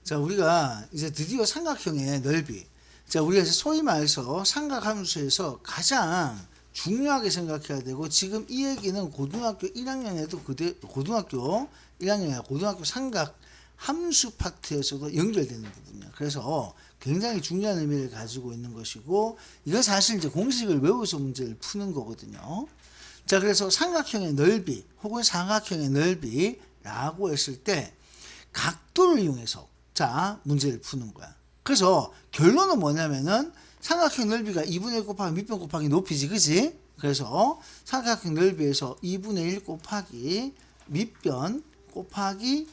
자, 우리가 이제 드디어 삼각형의 넓이. 자, 우리가 이제 소위 말해서 삼각함수에서 가장 중요하게 생각해야 되고, 지금 이 얘기는 고등학교 1학년에도 고등학교 1학년이나 고등학교 삼각 함수 파트에서도 연결되는 부분이야. 그래서 굉장히 중요한 의미를 가지고 있는 것이고, 이거 사실 이제 공식을 외워서 문제를 푸는 거거든요. 자, 그래서 삼각형의 넓이 혹은 삼각형의 넓이라고 했을 때 각도를 이용해서 자, 문제를 푸는 거야. 그래서 결론은 뭐냐면은 삼각형 넓이가 2분의 1 곱하기 밑변 곱하기 높이지, 그지? 그래서 삼각형 넓이에서 2분의 1 곱하기 밑변 곱하기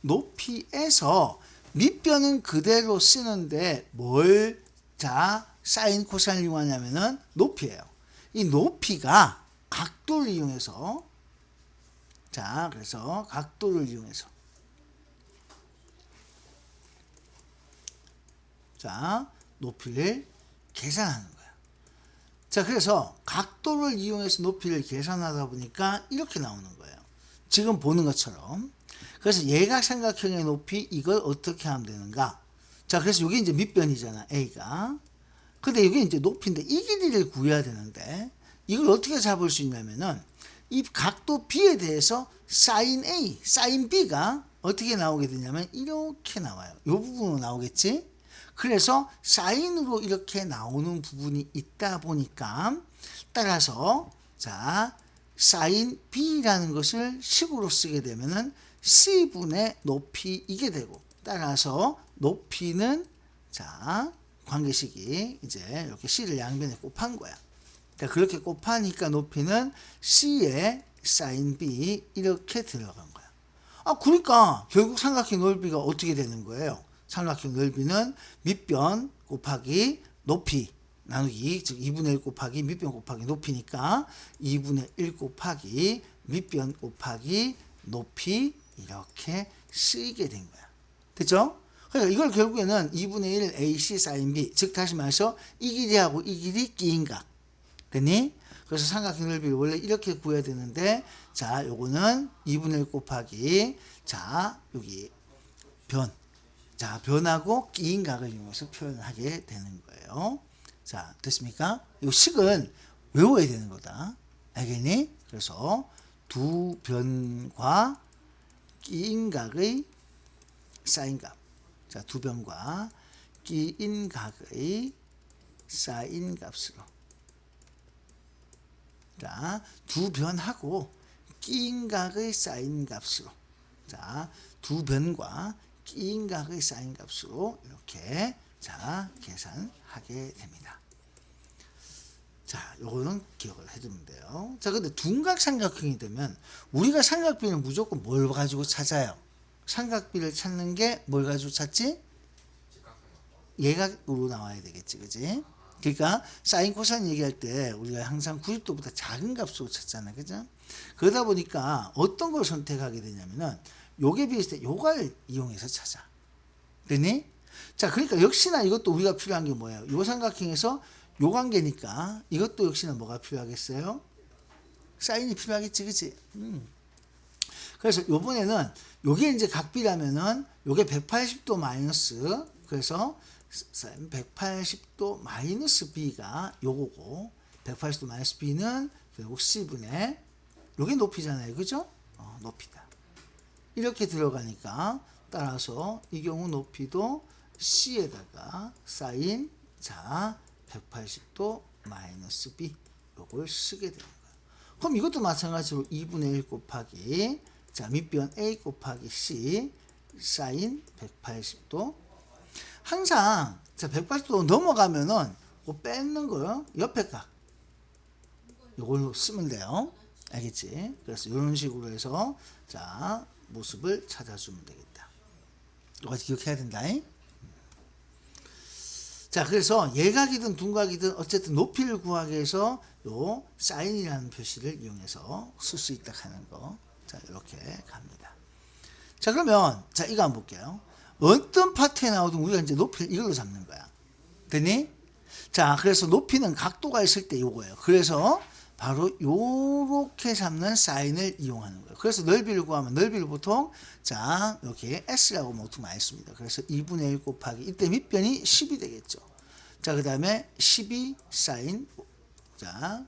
높이에서 밑변은 그대로 쓰는데 뭘 자 사인 코사인을 이용하냐면은 높이에요. 이 높이가 각도를 이용해서 자, 그래서 각도를 이용해서 자, 높이를 계산하는 거야. 자, 그래서 각도를 이용해서 높이를 계산하다 보니까 이렇게 나오는 거예요. 지금 보는 것처럼. 그래서 예각삼각형의 높이 이걸 어떻게 하면 되는가? 자, 그래서 이게 이제 밑변이잖아, A가. 근데 이게 이제 높이인데 이 길이를 구해야 되는데 이걸 어떻게 잡을 수 있냐면은 이 각도 B에 대해서 sin A, sin B가 어떻게 나오게 되냐면 이렇게 나와요. 이 부분으로 나오겠지? 그래서 사인으로 이렇게 나오는 부분이 있다 보니까 따라서 자 사인 B라는 것을 식으로 쓰게 되면은 C분의 높이 이게 되고 따라서 높이는 자 관계식이 이제 이렇게 C를 양변에 곱한 거야. 그러니까 그렇게 곱하니까 높이는 C의 사인 B 이렇게 들어간 거야. 아 그러니까 결국 삼각형 넓이가 어떻게 되는 거예요? 삼각형 넓이는 밑변 곱하기 높이 나누기 즉 2분의 1 곱하기 밑변 곱하기 높이니까 2분의 1 곱하기 밑변 곱하기 높이 이렇게 쓰이게 된 거야. 됐죠? 그러니까 이걸 결국에는 2분의 1 AC sin B 즉 다시 말해서 이 길이하고 이 길이 끼인각 됐니? 그래서 삼각형 넓이를 원래 이렇게 구해야 되는데 자 요거는 2분의 1 곱하기 자 여기 변 자, 변하고 끼인 각을 이용해서 표현하게 되는 거예요. 자, 됐습니까? 이 식은 외워야 되는 거다. 알겠니? 그래서 두 변과 끼인 각의 사인 값. 자, 두 변과 끼인 각의 사인 값으로. 자, 두 변하고 끼인 각의 사인 값으로. 자, 두 변과 끼인 각의 사인 값으로 이렇게 자 계산하게 됩니다. 자, 요거는 기억을 해두면 돼요. 자, 근데 둔각 삼각형이 되면 우리가 삼각비를 무조건 뭘 가지고 찾아요? 삼각비를 찾는 게 뭘 가지고 찾지? 예각으로 나와야 되겠지, 그지? 그러니까 사인 코사인 얘기할 때 우리가 항상 90도보다 작은 값으로 찾잖아요, 그죠? 그러다 보니까 어떤 걸 선택하게 되냐면은 요게 비슷해. 요걸 이용해서 찾아. 됐니? 자, 그러니까 역시나 이것도 우리가 필요한 게 뭐예요? 요 삼각형에서 요 관계니까 이것도 역시나 뭐가 필요하겠어요? 사인이 필요하겠지, 그치? 그래서 요번에는 요게 이제 각비라면은 요게 180도 마이너스 그래서 180도 마이너스 B가 요거고 180도 마이너스 B는 결국 C분의 요게 높이잖아요, 그죠? 높이다. 이렇게 들어가니까 따라서 이 경우 높이도 C에다가 사인 자 180도 마이너스 B 요걸 쓰게 되는 거예요. 그럼 이것도 마찬가지로 2분의 1 곱하기 자 밑변 A 곱하기 C 사인 180도 항상 자 180도 넘어가면은 뺏는 거요 옆에 각 요걸로 쓰면 돼요. 알겠지? 그래서 이런 식으로 해서 자 모습을 찾아주면 되겠다. 이거 기억해야 된다. 자, 그래서 예각이든 둔각이든 어쨌든 높이를 구하기 위해서 요 사인이라는 표시를 이용해서 쓸 수 있다 하는 거. 자, 이렇게 갑니다. 자, 그러면 자 이거 한번 볼게요. 어떤 파트에 나오든 우리가 이제 높이를 이걸로 잡는 거야. 됐니? 자, 그래서 높이는 각도가 있을 때 요거예요. 그래서 바로 요렇게 잡는 사인을 이용하는 거예요. 그래서 넓이를 구하면 넓이를 보통 자 이렇게 S라고 보통 많이 씁니다. 그래서 2분의 1 곱하기 이때 밑변이 10이 되겠죠. 자, 그 다음에 12 사인 자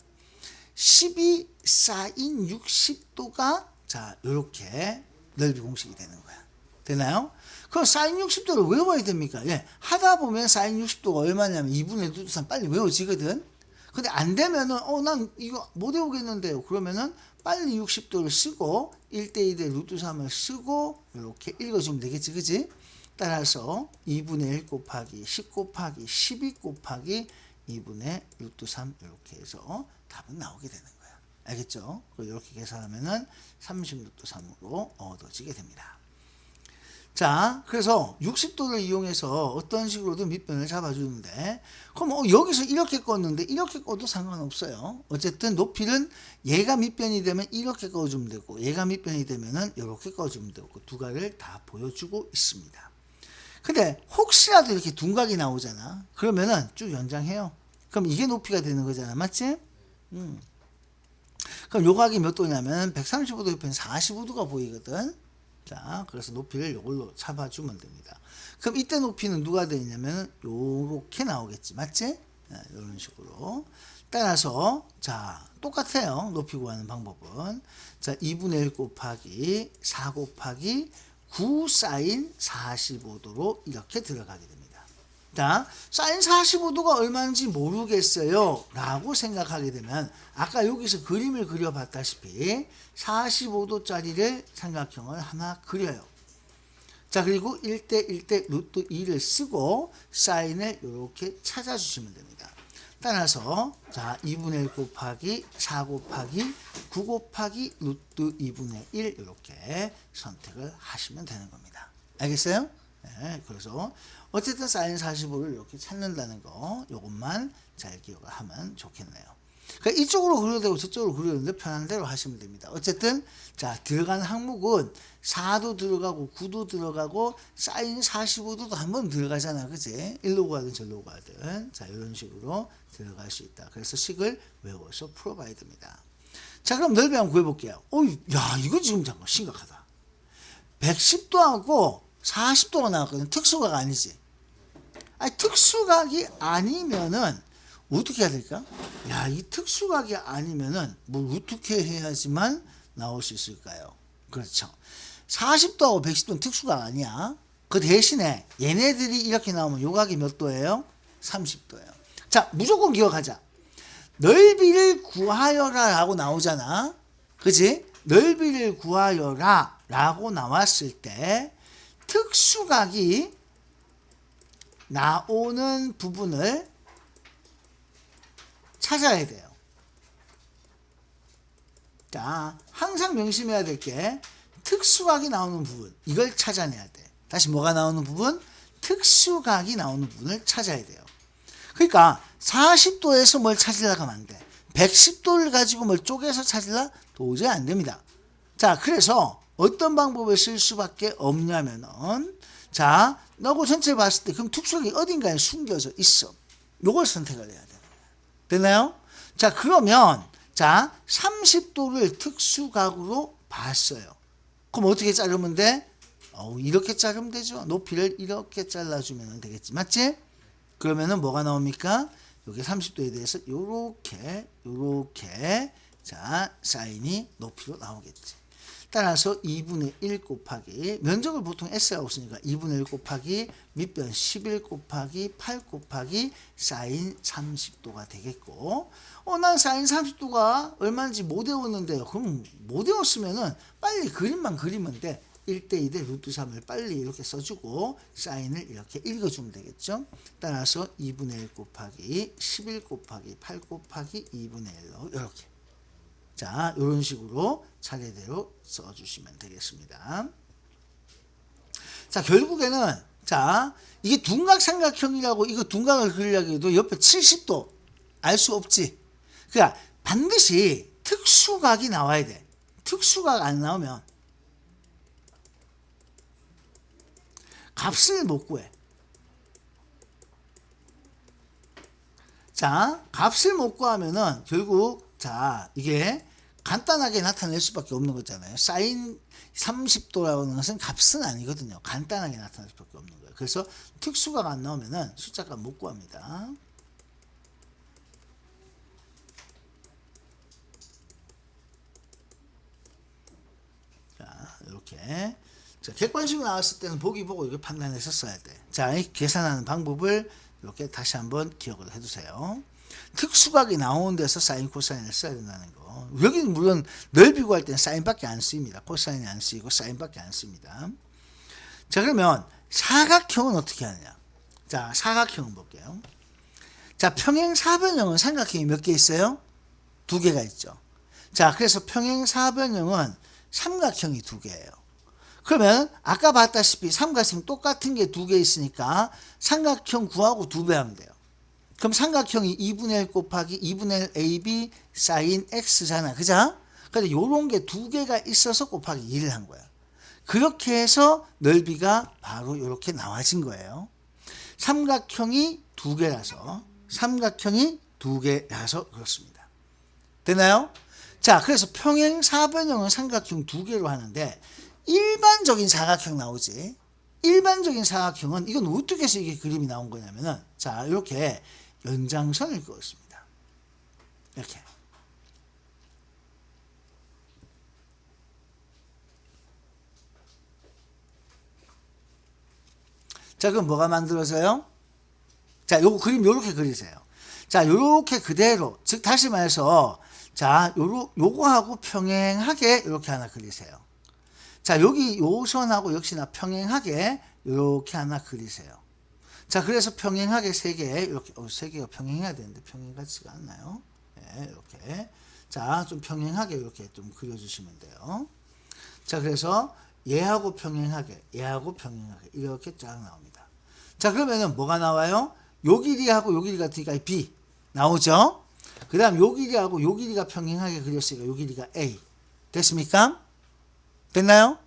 12 사인 60도가 자 요렇게 넓이 공식이 되는 거야. 되나요? 그럼 사인 60도를 외워야 됩니까? 예. 하다 보면 사인 60도가 얼마냐면 2분의 루트 3 빨리 외워지거든. 근데 안 되면은 난 이거 못 외우겠는데요. 그러면은 빨리 60도를 쓰고 1대2대 루트 3을 쓰고 이렇게 읽어주면 되겠지, 그지? 따라서 2분의 1 곱하기 10 곱하기 12 곱하기 2분의 루트 3 이렇게 해서 답은 나오게 되는 거야. 알겠죠? 이렇게 계산하면은 30루트 3으로 얻어지게 됩니다. 자, 그래서 60도를 이용해서 어떤 식으로든 밑변을 잡아주는데, 그럼 여기서 이렇게 껐는데 이렇게 꺼도 상관없어요. 어쨌든 높이는 얘가 밑변이 되면 이렇게 꺼주면 되고, 얘가 밑변이 되면은 이렇게 꺼주면 되고, 두 가지를 다 보여주고 있습니다. 근데 혹시라도 이렇게 둔각이 나오잖아. 그러면은 쭉 연장해요. 그럼 이게 높이가 되는 거잖아, 맞지? 그럼 요 각이 몇 도냐면 135도 옆에는 45도가 보이거든. 자, 그래서 높이를 이걸로 잡아주면 됩니다. 그럼 이때 높이는 누가 되냐면 요렇게 나오겠지, 맞지? 이런 식으로. 따라서 자 똑같아요. 높이 구하는 방법은 자 2분의 1 곱하기 4 곱하기 9 사인 45도로 이렇게 들어가게 됩니다. 자, 사인 45도가 얼마인지 모르겠어요 라고 생각하게 되면 아까 여기서 그림을 그려봤다시피 45도짜리를 삼각형을 하나 그려요. 자, 그리고 1대 1대 루트 2를 쓰고 사인을 이렇게 찾아주시면 됩니다. 따라서 자 2분의 1 곱하기 4 곱하기 9 곱하기 루트 2분의 1 이렇게 선택을 하시면 되는 겁니다. 알겠어요? 네, 그래서 어쨌든 사인 45를 이렇게 찾는다는 거 요것만 잘 기억을 하면 좋겠네요. 그러니까 이쪽으로 그려도 되고 저쪽으로 그려도 되는데 편한 대로 하시면 됩니다. 어쨌든 자 들어간 항목은 4도 들어가고 9도 들어가고 사인 45도도 한번 들어가잖아, 그치? 일로 가든 절로 가든 자 이런 식으로 들어갈 수 있다. 그래서 식을 외워서 풀어봐야 됩니다. 자, 그럼 넓이 한번 구해볼게요. 야, 이거 지금 잠깐 심각하다. 110도하고 40도가 나왔거든. 특수각 아니지. 아니, 특수각이 아니면은 어떻게 해야 될까? 야, 이 특수각이 아니면은 뭘 어떻게 해야지만 나올 수 있을까요? 그렇죠. 40도하고 110도는 특수각 아니야. 그 대신에 얘네들이 이렇게 나오면 요 각이 몇 도예요? 30도예요. 자, 무조건 기억하자. 넓이를 구하여라 라고 나오잖아. 그치? 넓이를 구하여라 라고 나왔을 때 특수각이 나오는 부분을 찾아야 돼요. 자, 항상 명심해야 될 게 특수각이 나오는 부분, 이걸 찾아내야 돼. 다시 뭐가 나오는 부분? 특수각이 나오는 부분을 찾아야 돼요. 그러니까 40도에서 뭘 찾으려고 하면 안 돼. 110도를 가지고 뭘 쪼개서 찾으려 도저히 안 됩니다. 자, 그래서 어떤 방법을 쓸 수밖에 없냐면은 자, 너고 전체를 봤을 때 그럼 특수각이 어딘가에 숨겨져 있어. 요걸 선택을 해야 돼. 됐나요? 자, 그러면 자 30도를 특수각으로 봤어요. 그럼 어떻게 자르면 돼? 이렇게 자르면 되죠. 높이를 이렇게 잘라주면 되겠지, 맞지? 그러면은 뭐가 나옵니까? 여기 30도에 대해서 요렇게 자 사인이 높이로 나오겠지. 따라서 2분의 1 곱하기 면적을 보통 S라고 쓰니까 2분의 1 곱하기 밑변 11 곱하기 8 곱하기 사인 30도가 되겠고 난 사인 30도가 얼마인지 못 외웠는데요. 그럼 못 외웠으면은 빨리 그림만 그리면 돼. 1대2대 루트 3을 빨리 이렇게 써주고 사인을 이렇게 읽어주면 되겠죠. 따라서 2분의 1 곱하기 11 곱하기 8 곱하기 2분의 1로 이렇게 자 이런 식으로 차례대로 써주시면 되겠습니다. 자, 결국에는 자 이게 둔각삼각형이라고 이거 둔각을 그리려고 해도 옆에 70도 알 수 없지. 그러니까 반드시 특수각이 나와야 돼. 특수각 안 나오면 값을 못 구해. 자, 값을 못 구하면은 결국 자, 이게 간단하게 나타낼 수밖에 없는 거잖아요. 사인 30도라는 것은 값은 아니거든요. 간단하게 나타낼 수밖에 없는 거예요. 그래서 특수가 안 나오면은 숫자값 못 구합니다. 자, 이렇게. 자, 객관식으로 나왔을 때는 보기 보고 이렇게 판단해서 써야 돼. 자, 이 계산하는 방법을 이렇게 다시 한번 기억을 해두세요. 특수각이 나오는 데서 사인 코사인을 써야 된다는 거. 여기는 물론 넓이 구할 때는 사인밖에 안 쓰입니다. 코사인이 안 쓰이고 사인밖에 안 씁니다. 자, 그러면 사각형은 어떻게 하느냐. 자, 사각형은 볼게요. 자, 평행사변형은 삼각형이 몇 개 있어요? 2개가 있죠. 자, 그래서 평행사변형은 삼각형이 2개예요. 그러면 아까 봤다시피 삼각형 똑같은 게 2개 있으니까 삼각형 구하고 2배 하면 돼요. 그럼 삼각형이 2분의 1 곱하기 2분의 1 AB 사인 X잖아. 그죠? 근데 요런 게 2개가 있어서 곱하기 1을 한 거야. 그렇게 해서 넓이가 바로 이렇게 나와진 거예요. 삼각형이 2개라서 그렇습니다. 되나요? 자, 그래서 평행사변형은 삼각형 2개로 하는데 일반적인 사각형 나오지. 일반적인 사각형은 이건 어떻게 해서 이게 그림이 나온 거냐면은 자, 이렇게 연장선을 그었습니다. 이렇게. 자, 그럼 뭐가 만들어져요? 자, 요거 그림 요렇게 그리세요. 자, 요렇게 그대로, 즉 다시 말해서 자, 요거하고 평행하게 이렇게 하나 그리세요. 자, 여기 요 선하고 역시나 평행하게 이렇게 하나 그리세요. 자, 그래서 평행하게 3개, 이렇게, 3개가 평행해야 되는데 평행 같지가 않나요? 네, 이렇게. 자, 좀 평행하게 이렇게 좀 그려주시면 돼요. 자, 그래서 얘하고 평행하게 이렇게 쫙 나옵니다. 자, 그러면은 뭐가 나와요? 요 길이하고 요 길이 같으니까 B 나오죠? 그 다음 요 길이하고 요 길이가 평행하게 그렸으니까 요 길이가 A. 됐습니까? 됐나요?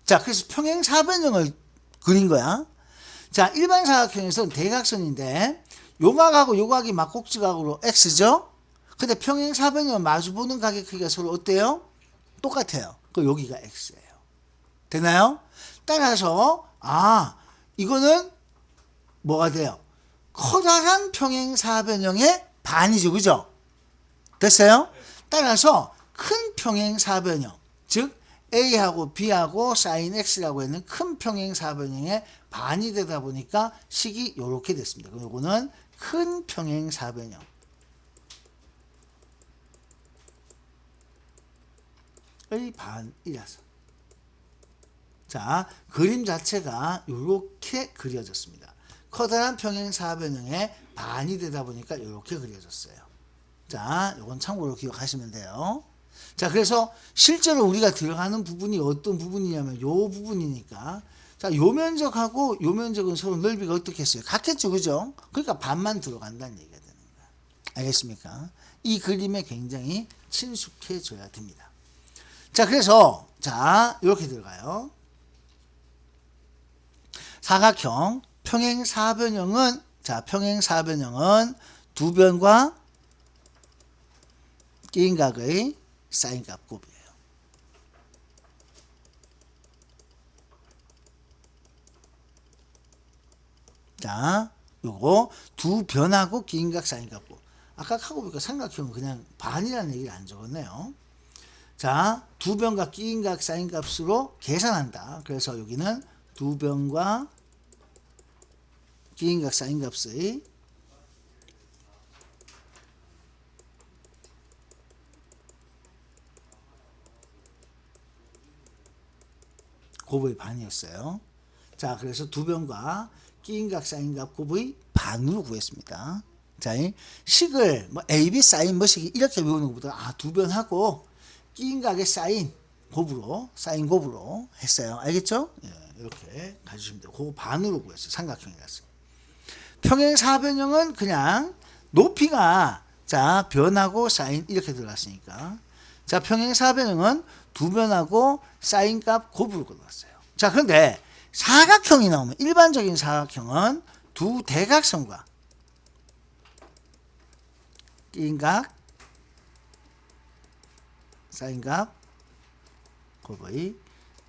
자, 그래서 평행사변형을 그린 거야. 자, 일반 사각형에서는 대각선인데 요각하고 요각이 막곡지각으로 X죠? 근데 평행사변형은 마주보는 각의 크기가 서로 어때요? 똑같아요. 그 여기가 X예요. 되나요? 따라서 이거는 뭐가 돼요? 커다란 평행사변형의 반이죠. 그죠? 됐어요? 따라서 큰 평행사변형, 즉 A하고 B하고 sin X라고 있는 큰 평행사변형의 반이 되다 보니까 식이 이렇게 됐습니다. 그럼 이거는 큰 평행사변형. 의 반이라서. 자, 그림 자체가 이렇게 그려졌습니다. 커다란 평행사변형의 반이 되다 보니까 이렇게 그려졌어요. 자, 이건 참고로 기억하시면 돼요. 자, 그래서 실제로 우리가 들어가는 부분이 어떤 부분이냐면 이 부분이니까 자, 요 면적하고 요 면적은 서로 넓이가 어떻게 했어요? 같겠죠, 그죠? 그러니까 반만 들어간다는 얘기가 되는 거야. 알겠습니까? 이 그림에 굉장히 친숙해져야 됩니다. 자, 그래서 자, 이렇게 들어가요. 사각형 평행사변형은 자, 평행사변형은 두 변과 끼인 각의 사인값 곱이에요. 자, 요거 두 변하고 끼인 각 사인값 곱. 아까 하고 보니까 삼각형은 그냥 반이라는 얘기를 안 적었네요. 자, 두 변과 끼인 각 사인값으로 계산한다. 그래서 여기는 두 변과 끼인 각 사인값의 곱의 반이었어요. 자, 그래서 두 변과 끼인 각 사인값 곱의 반으로 구했습니다. 자, 식을 뭐 A, B 사인 뭐식 이렇게 외우는 것보다 두 변하고 끼인 각의 사인 곱으로 했어요. 알겠죠? 예, 이렇게 가주시면 돼요. 그 반으로 구했어요. 삼각형이라서. 평행사변형은 그냥 높이가 자, 변하고 사인 이렇게 들어갔으니까 자, 평행사변형은 두 변하고 사인값 곱으로 들어갔어요. 자, 그런데 사각형이 나오면 일반적인 사각형은 두 대각선과 끼인 각 사인값 곱의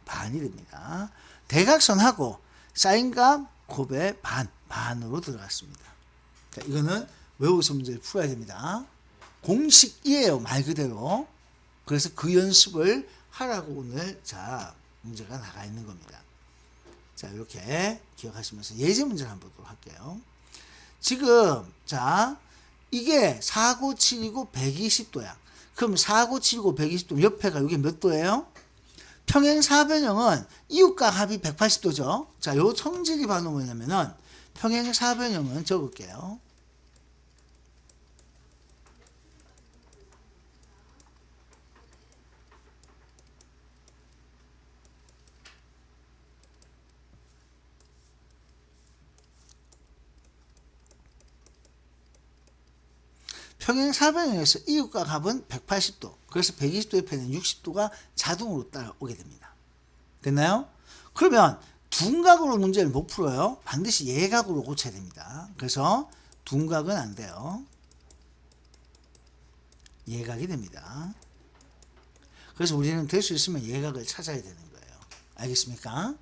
반이 됩니다. 대각선하고 사인값 곱의 반으로 들어갔습니다. 자, 이거는 외워서 문제를 풀어야 됩니다. 공식이에요, 말 그대로. 그래서 그 연습을 하라고 오늘 자 문제가 나가 있는 겁니다. 자, 이렇게 기억하시면서 예제 문제를 한번 보도록 할게요. 지금 자 이게 497이고 120도야. 그럼 497이고 120도 옆에가 이게 몇 도예요? 평행사변형은 이웃과 합이 180도죠. 자, 요 성질이 바로 뭐냐면은 평행사변형은 적을게요. 평행사변형에서 이웃과 합은 180도. 그래서 120도 옆에는 60도가 자동으로 따라오게 됩니다. 됐나요? 그러면 둔각으로 문제를 못 풀어요. 반드시 예각으로 고쳐야 됩니다. 그래서 둔각은 안 돼요. 예각이 됩니다. 그래서 우리는 될 수 있으면 예각을 찾아야 되는 거예요. 알겠습니까?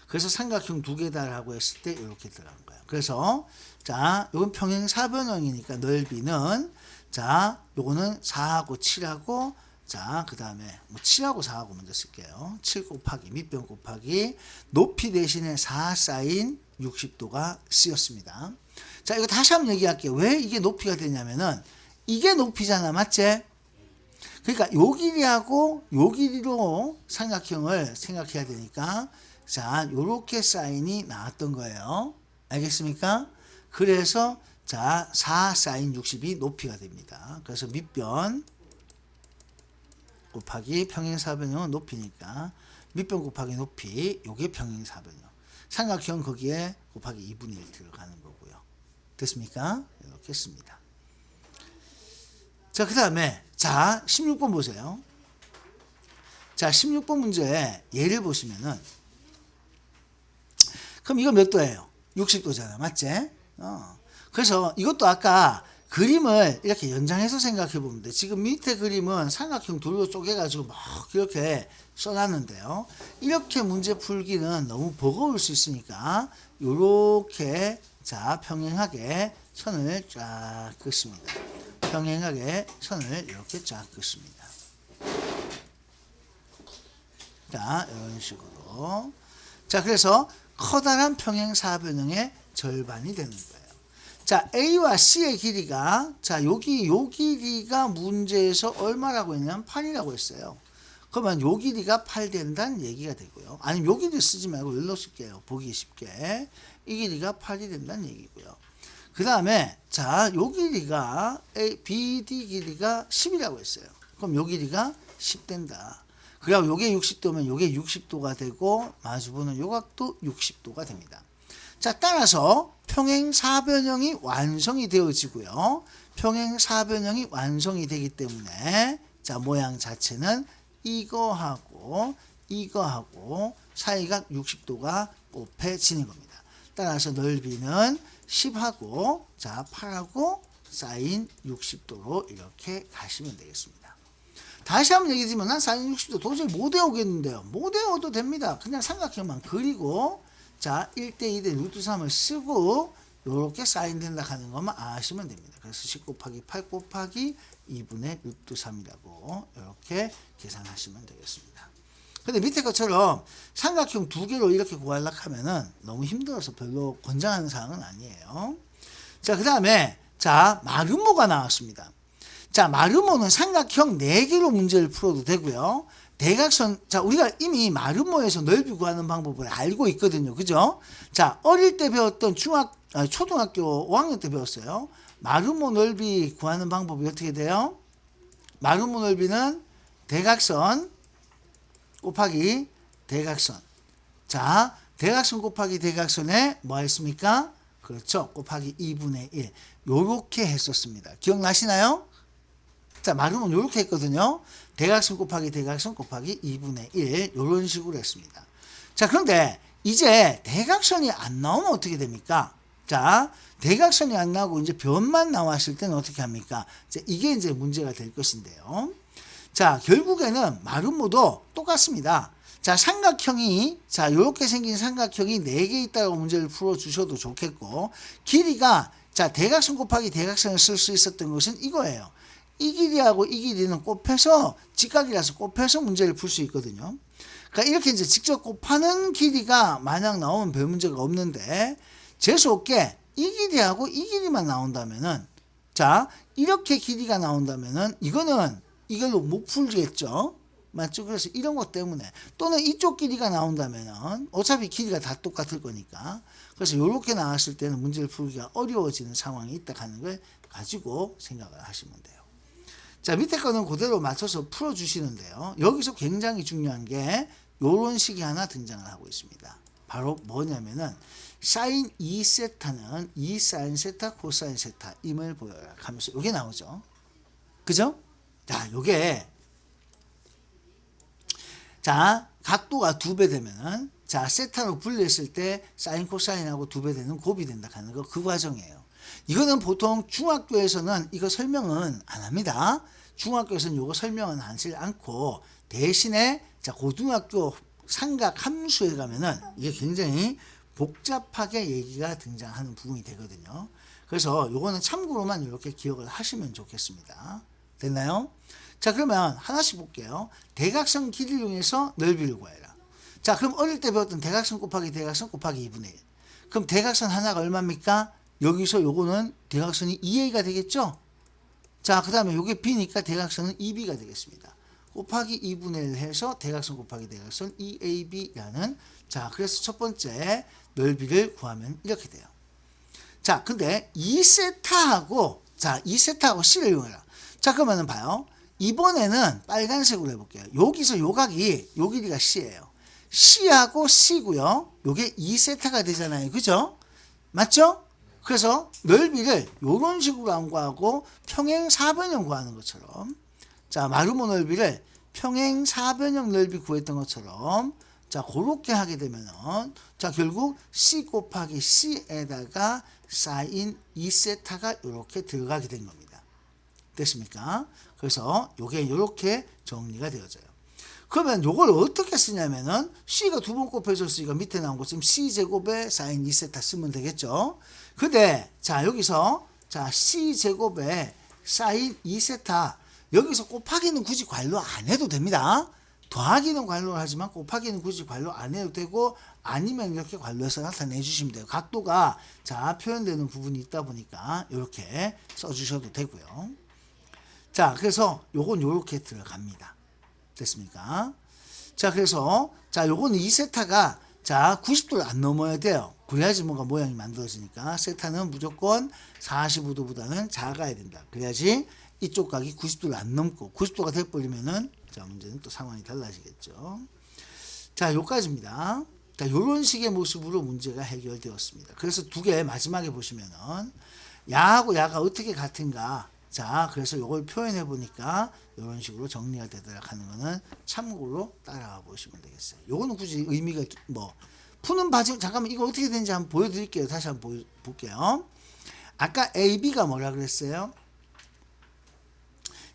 그래서 삼각형 두 개다라고 했을 때 이렇게 들어간 거예요. 그래서 자, 이건 평행사변형이니까 넓이는 자, 요거는 4하고 7하고 자, 그 다음에 뭐 7하고 4하고 먼저 쓸게요. 7 곱하기 밑변 곱하기 높이 대신에 4 사인 60도가 쓰였습니다. 자, 이거 다시 한번 얘기할게요. 왜 이게 높이가 되냐면은 이게 높이잖아, 맞지? 그러니까 요 길이하고 요 길이로 삼각형을 생각해야 되니까 자, 요렇게 사인이 나왔던 거예요. 알겠습니까? 그래서 자, 4 사인 60이 높이가 됩니다. 그래서 밑변 곱하기 평행사변형은 높이니까 밑변 곱하기 높이, 요게 평행사변형. 삼각형 거기에 곱하기 2분의 1 들어가는 거고요. 됐습니까? 이렇게 했습니다. 자, 그 다음에 자, 16번 보세요. 자, 16번 문제 예를 보시면은 그럼 이거 몇 도예요? 60도잖아. 맞지? 그래서 이것도 아까 그림을 이렇게 연장해서 생각해 보면 돼. 지금 밑에 그림은 삼각형 둘로 쪼개가지고 막 이렇게 써놨는데요. 이렇게 문제 풀기는 너무 버거울 수 있으니까 이렇게 자, 평행하게 선을 쫙 긋습니다. 평행하게 선을 이렇게 쫙 긋습니다. 자, 이런 식으로. 자, 그래서 커다란 평행사변형의 절반이 되는 거예요. 자, A와 C의 길이가 자, 요 길이가 문제에서 얼마라고 했냐면 8이라고 했어요. 그러면 요 길이가 8 된다는 얘기가 되고요. 아니면 요 길이 쓰지 말고 여기로 쓸게요. 보기 쉽게. 이 길이가 8이 된다는 얘기고요. 그 다음에 자, 요 길이가 BD 길이가 10이라고 했어요. 그럼 요 길이가 10 된다. 그리고 요게 60도면 요게 60도가 되고 마주보는 요 각도 60도가 됩니다. 자, 따라서 평행사변형이 완성이 되어지고요. 평행사변형이 완성이 되기 때문에 자, 모양 자체는 이거하고 사이가 60도가 곱해지는 겁니다. 따라서 넓이는 10하고 자, 8하고 사인 60도로 이렇게 가시면 되겠습니다. 다시 한번 얘기 드리면 난 사인 60도 도저히 못 외우겠는데요. 못 외워도 됩니다. 그냥 삼각형만 그리고 자, 1대 2대 루트 3을 쓰고 이렇게 사인 된다 하는 것만 아시면 됩니다. 그래서 10 곱하기 8 곱하기 2분의 루트 3이라고 이렇게 계산하시면 되겠습니다. 근데 밑에 것처럼 삼각형 두 개로 이렇게 구하려고 하면은 너무 힘들어서 별로 권장하는 사항은 아니에요. 자, 그 다음에 자, 마름모가 나왔습니다. 자, 마름모는 삼각형 4개로 문제를 풀어도 되고요. 대각선, 자, 우리가 이미 마름모에서 넓이 구하는 방법을 알고 있거든요. 그죠? 자, 어릴 때 배웠던 초등학교 5학년 때 배웠어요. 마름모 넓이 구하는 방법이 어떻게 돼요? 마름모 넓이는 대각선 곱하기 대각선. 자, 대각선 곱하기 대각선에 뭐 했습니까? 그렇죠. 곱하기 2분의 1. 요렇게 했었습니다. 기억나시나요? 자, 마름모는 요렇게 했거든요. 대각선 곱하기 대각선 곱하기 2분의 1 요런 식으로 했습니다. 자, 그런데 이제 대각선이 안 나오면 어떻게 됩니까? 자, 대각선이 안 나오고 이제 변만 나왔을 때는 어떻게 합니까? 이제 이게 이제 문제가 될 것인데요. 자, 결국에는 마름모도 똑같습니다. 자, 삼각형이, 자, 요렇게 생긴 삼각형이 4개 있다고 문제를 풀어주셔도 좋겠고, 길이가, 자, 대각선 곱하기 대각선을 쓸 수 있었던 것은 이거예요. 이 길이하고 이 길이는 곱해서, 직각이라서 곱해서 문제를 풀 수 있거든요. 그러니까 이렇게 이제 직접 곱하는 길이가 만약 나오면 별 문제가 없는데, 재수없게 이 길이하고 이 길이만 나온다면은, 자, 이렇게 길이가 나온다면은, 이거는 이걸로 못 풀겠죠? 맞죠? 그래서 이런 것 때문에, 또는 이쪽 길이가 나온다면은, 어차피 길이가 다 똑같을 거니까, 그래서 이렇게 나왔을 때는 문제를 풀기가 어려워지는 상황이 있다 하는 걸 가지고 생각을 하시면 돼요. 자, 밑에 거는 그대로 맞춰서 풀어주시는데요. 여기서 굉장히 중요한 게 요런 식이 하나 등장을 하고 있습니다. 바로 뭐냐면은 사인 2세타는 2사인 세타 코사인 세타 임을 보여라 하면서 요게 나오죠. 그죠? 자, 요게 자, 각도가 2배 되면은 자, 세타로 분리했을 때 사인 코사인하고 2배 되는 곱이 된다 하는 거 그 과정이에요. 이거는 보통 중학교에서는 이거 설명은 안 합니다. 중학교에서는 이거 설명은 하지 않고 대신에 자, 고등학교 삼각 함수에 가면은 이게 굉장히 복잡하게 얘기가 등장하는 부분이 되거든요. 그래서 요거는 참고로만 이렇게 기억을 하시면 좋겠습니다. 됐나요? 자, 그러면 하나씩 볼게요. 대각선 길이를 이용해서 넓이를 구해라. 자, 그럼 어릴 때 배웠던 대각선 곱하기 대각선 곱하기 2분의 1. 그럼 대각선 하나가 얼마입니까? 여기서 요거는 대각선이 2a가 되겠죠? 자, 그 다음에 요게 b니까 대각선은 2b가 되겠습니다. 곱하기 2분의 1 해서 대각선 곱하기 대각선 2ab라는 자, 그래서 첫 번째 넓이를 구하면 이렇게 돼요. 자, 근데 2세타하고 자, 2세타하고 c를 이용해라. 자, 그러면은 봐요. 이번에는 빨간색으로 해볼게요. 여기서 요 각이 요 길이가 c예요. c하고 c고요. 요게 2세타가 되잖아요. 그죠? 맞죠? 그래서 넓이를 요런 식으로 안 구하고 평행 사변형 구하는 것처럼 자, 마르모 넓이를 평행 사변형 넓이 구했던 것처럼 자, 그렇게 하게 되면은 자, 결국 c 곱하기 c에다가 사인 2세타가 이렇게 들어가게 된 겁니다. 됐습니까? 그래서 요게 이렇게 정리가 되어져요. 그러면 요걸 어떻게 쓰냐면은 c가 2번 곱해줬으니까 밑에 나온 거 지금 c제곱에 사인 2세타 쓰면 되겠죠. 근데 자, 여기서 자, c제곱에 사인 2세타 여기서 곱하기는 굳이 관로 안 해도 됩니다. 더하기는 관로를 하지만 곱하기는 굳이 관로 안 해도 되고 아니면 이렇게 관로해서 나타내 주시면 돼요. 각도가 자, 표현되는 부분이 있다 보니까 이렇게 써주셔도 되고요. 자, 그래서 요건 요렇게 들어갑니다. 됐습니까? 자, 그래서 자, 요거는 2세타가 자, 90도를 안 넘어야 돼요. 그래야지 뭔가 모양이 만들어지니까 세타는 무조건 45도보다는 작아야 된다. 그래야지 이쪽 각이 90도를 안 넘고 90도가 돼버리면은 자, 문제는 또 상황이 달라지겠죠. 자, 요까지입니다. 자, 요런 식의 모습으로 문제가 해결되었습니다. 그래서 두 개 마지막에 보시면은 야하고 야가 어떻게 같은가. 자, 그래서 요걸 표현해 보니까 이런 식으로 정리가 되도록 하는 거는 참고로 따라가 보시면 되겠어요. 요거는 굳이 의미가 뭐 푸는 과정 잠깐만 이거 어떻게 되는지 한번 보여드릴게요. 다시 한번 볼게요. 아까 AB가 뭐라 그랬어요?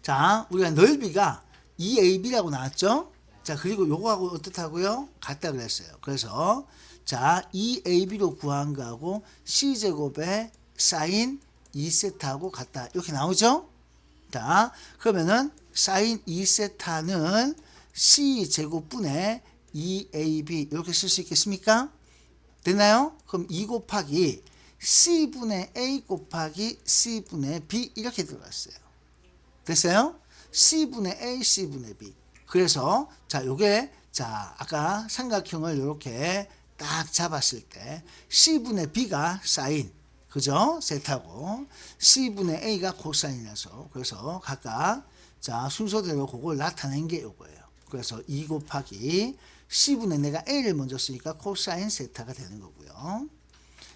자, 우리가 넓이가 2AB라고 나왔죠? 자, 그리고 요거하고 어떻다고요? 같다 그랬어요. 그래서 자, 2AB로 구한 거하고 C제곱에 사인 2세타하고 같다. 이렇게 나오죠? 자, 그러면은 사인 2세타는 C제곱분의 2AB 이렇게 쓸 수 있겠습니까? 됐나요? 그럼 2 곱하기 C분의 A 곱하기 C분의 B 이렇게 들어갔어요. 됐어요? C분의 A, C분의 B. 그래서 자, 요게 자, 아까 삼각형을 이렇게 딱 잡았을 때 C분의 B가 사인 그죠? 세타고 C분의 A가 코사인이라서 그래서 각각 자, 순서대로 그걸 나타낸 게 요거예요. 그래서 2 곱하기 C분의 내가 A를 먼저 쓰니까 코사인 세타가 되는 거고요.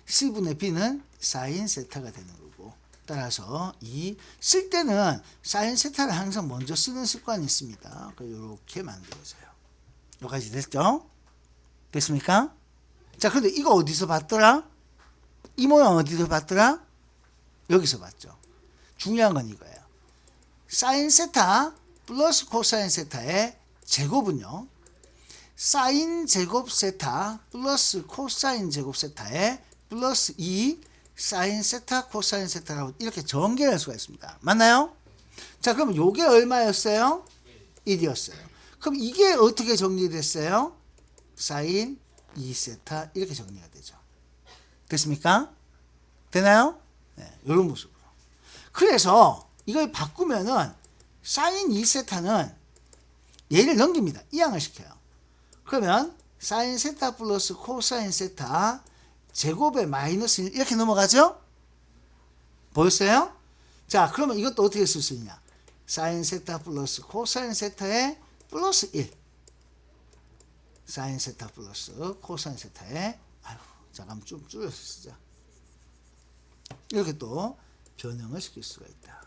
C분의 B는 사인 세타가 되는 거고 따라서 이 쓸 때는 사인 세타를 항상 먼저 쓰는 습관이 있습니다. 이렇게 만들어져요. 여기까지 됐죠? 됐습니까? 자, 근데 이거 어디서 봤더라? 이 모양 어디서 봤더라? 여기서 봤죠. 중요한 건 이거예요. 사인 세타 플러스 코사인 세타의 제곱은요. 사인 제곱 세타 플러스 코사인 제곱 세타의 플러스 2 사인 세타 코사인 세타라고 이렇게 전개할 수가 있습니다. 맞나요? 자, 그럼 요게 얼마였어요? 1이었어요. 그럼 이게 어떻게 정리됐어요? 사인 2세타 이렇게 정리가 되죠. 됐습니까? 되나요? 네, 이런 모습으로. 그래서 이걸 바꾸면은 사인 2세타는 얘를 넘깁니다. 이항을 시켜요. 그러면 사인 세타 플러스 코사인 세타 제곱에 마이너스 1 이렇게 넘어가죠? 보였어요? 자, 그러면 이것도 어떻게 쓸 수 있냐? 사인 세타 플러스 코사인 세타에 플러스 1 사인 세타 플러스 코사인 세타에 잠깐만 좀 줄여서 쓰자. 이렇게 또 변형을 시킬 수가 있다.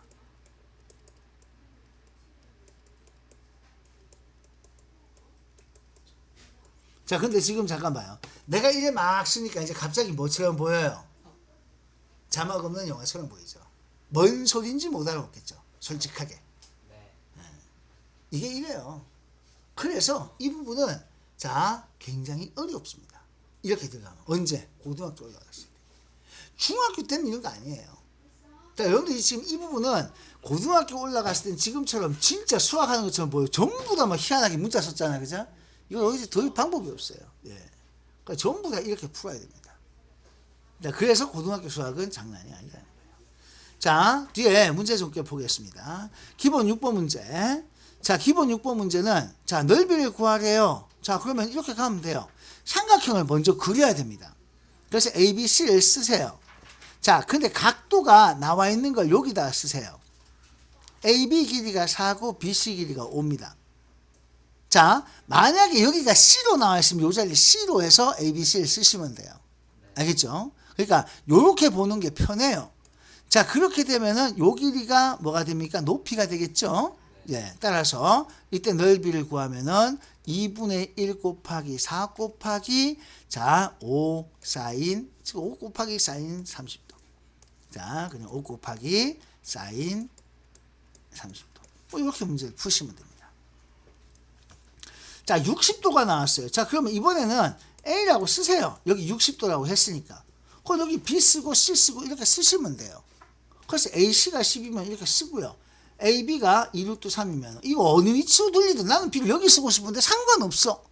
자, 근데 지금 잠깐 봐요. 내가 이래 막 쓰니까 이제 갑자기 뭐처럼 보여요? 자막 없는 영화처럼 보이죠. 뭔 소리인지 못 알아보겠죠. 솔직하게. 이게 이래요. 그래서 이 부분은 자 굉장히 어렵습니다. 이렇게 들어가면 언제? 고등학교 올라갔을 때. 중학교 때는 이런 거 아니에요. 자, 여러분들이 지금 이 부분은 고등학교 올라갔을 때는 지금처럼 진짜 수학하는 것처럼 보여요. 전부 다 막 희한하게 문자 썼잖아요. 그죠? 이건 어디서 더 방법이 없어요. 예. 그러니까 전부 다 이렇게 풀어야 됩니다. 자, 그래서 고등학교 수학은 장난이 아니라는 거예요. 자, 뒤에 문제 좀 보겠습니다. 기본 6번 문제. 자, 기본 6번 문제는 자, 넓이를 구하래요. 자, 그러면 이렇게 가면 돼요. 삼각형을 먼저 그려야 됩니다. 그래서 ABC를 쓰세요. 자, 근데 각도가 나와 있는 걸 여기다 쓰세요. AB 길이가 4고 BC 길이가 5입니다. 자, 만약에 여기가 C로 나와 있으면 이 자리 C로 해서 ABC를 쓰시면 돼요. 알겠죠? 그러니까 요렇게 보는 게 편해요. 자, 그렇게 되면은 요 길이가 뭐가 됩니까? 높이가 되겠죠? 예, 따라서 이때 넓이를 구하면은 2분의 1 곱하기 4 곱하기 자, 5 사인, 지금 5 곱하기 사인 30도. 자, 그냥 5 곱하기 사인 30도. 뭐 이렇게 문제를 푸시면 됩니다. 자, 60도가 나왔어요. 자, 그러면 이번에는 A라고 쓰세요. 여기 60도라고 했으니까. 그럼 여기 B 쓰고 C 쓰고 이렇게 쓰시면 돼요. 그래서 AC가 10이면 이렇게 쓰고요. AB가 2루트 3이면 이거 어느 위치로 돌리든 나는 B를 여기 쓰고 싶은데 상관없어.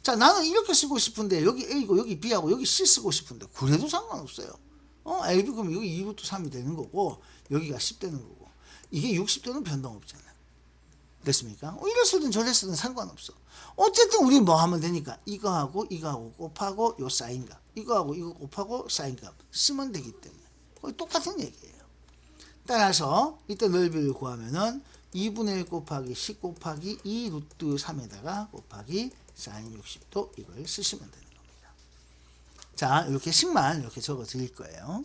자, 나는 이렇게 쓰고 싶은데 여기 A고 여기 B하고 여기 C 쓰고 싶은데 그래도 상관없어요. AB 그러면 여기 2루트 3이 되는 거고 여기가 10 되는 거고 이게 60도는 변동 없잖아요. 됐습니까? 이랬으든 저랬으든 상관없어. 어쨌든 우리 뭐 하면 되니까 이거하고 이거하고 곱하고 요 사인값 이거하고 이거 곱하고 사인값 쓰면 되기 때문에 거의 똑같은 얘기예요. 따라서 이때 넓이를 구하면은 2분의 1 곱하기 10 곱하기 2 루트 3에다가 곱하기 사인 60도 이걸 쓰시면 되는 겁니다. 자, 이렇게 10만 이렇게 적어 드릴 거예요.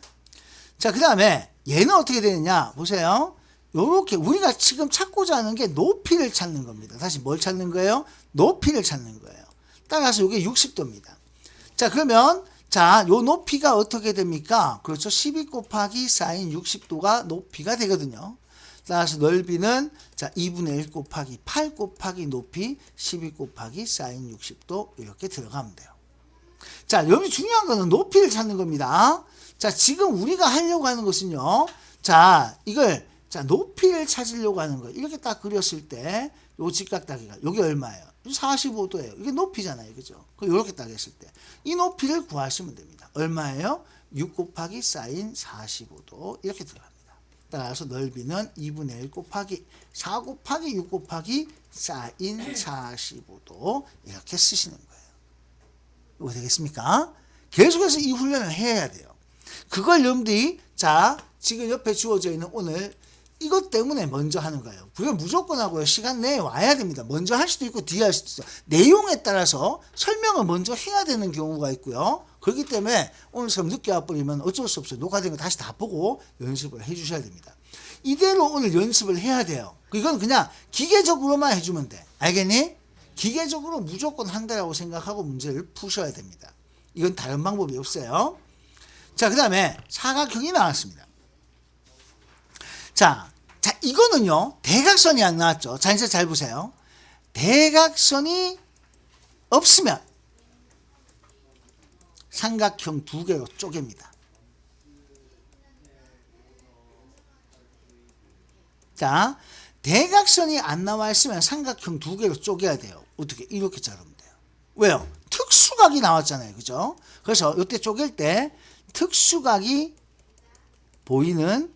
자, 그 다음에 얘는 어떻게 되느냐 보세요. 요렇게 우리가 지금 찾고자 하는 게 높이를 찾는 겁니다. 다시 뭘 찾는 거예요? 높이를 찾는 거예요. 따라서 이게 60도입니다. 자, 그러면 자, 요 높이가 어떻게 됩니까? 그렇죠. 12 곱하기 사인 60도가 높이가 되거든요. 따라서 넓이는 자, 2분의 1 곱하기 8 곱하기 높이 12 곱하기 사인 60도 이렇게 들어가면 돼요. 자, 여기 중요한 거는 높이를 찾는 겁니다. 자, 지금 우리가 하려고 하는 것은요. 자, 이걸 자, 높이를 찾으려고 하는 거예요. 이렇게 딱 그렸을 때, 요 직각다기가, 여기 얼마예요? 45도예요. 이게 높이잖아요. 그죠? 이렇게 딱 했을 때. 이 높이를 구하시면 됩니다. 얼마예요? 6 곱하기 사인 45도. 이렇게 들어갑니다. 따라서 넓이는 2분의 1 곱하기 4 곱하기 6 곱하기 사인 45도. 이렇게 쓰시는 거예요. 이거 되겠습니까? 계속해서 이 훈련을 해야 돼요. 그걸 여러분들이, 자, 지금 옆에 주어져 있는 오늘 이것 때문에 먼저 하는 거예요. 그게 무조건 하고요. 시간 내에 와야 됩니다. 먼저 할 수도 있고 뒤에 할 수도 있어요. 내용에 따라서 설명을 먼저 해야 되는 경우가 있고요. 그렇기 때문에 오늘처럼 늦게 와버리면 어쩔 수 없어요. 녹화된 거 다시 다 보고 연습을 해 주셔야 됩니다. 이대로 오늘 연습을 해야 돼요. 이건 그냥 기계적으로만 해주면 돼. 알겠니? 기계적으로 무조건 한다라고 생각하고 문제를 푸셔야 됩니다. 이건 다른 방법이 없어요. 자, 그 다음에 사각형이 나왔습니다. 자, 이거는요, 대각선이 안 나왔죠. 자, 이제 잘 보세요. 대각선이 없으면 삼각형 두 개로 쪼갭니다. 자, 대각선이 안 나와 있으면 삼각형 두 개로 쪼개야 돼요. 어떻게? 이렇게 자르면 돼요. 왜요? 특수각이 나왔잖아요. 그죠? 그래서 이때 쪼갤 때 특수각이 보이는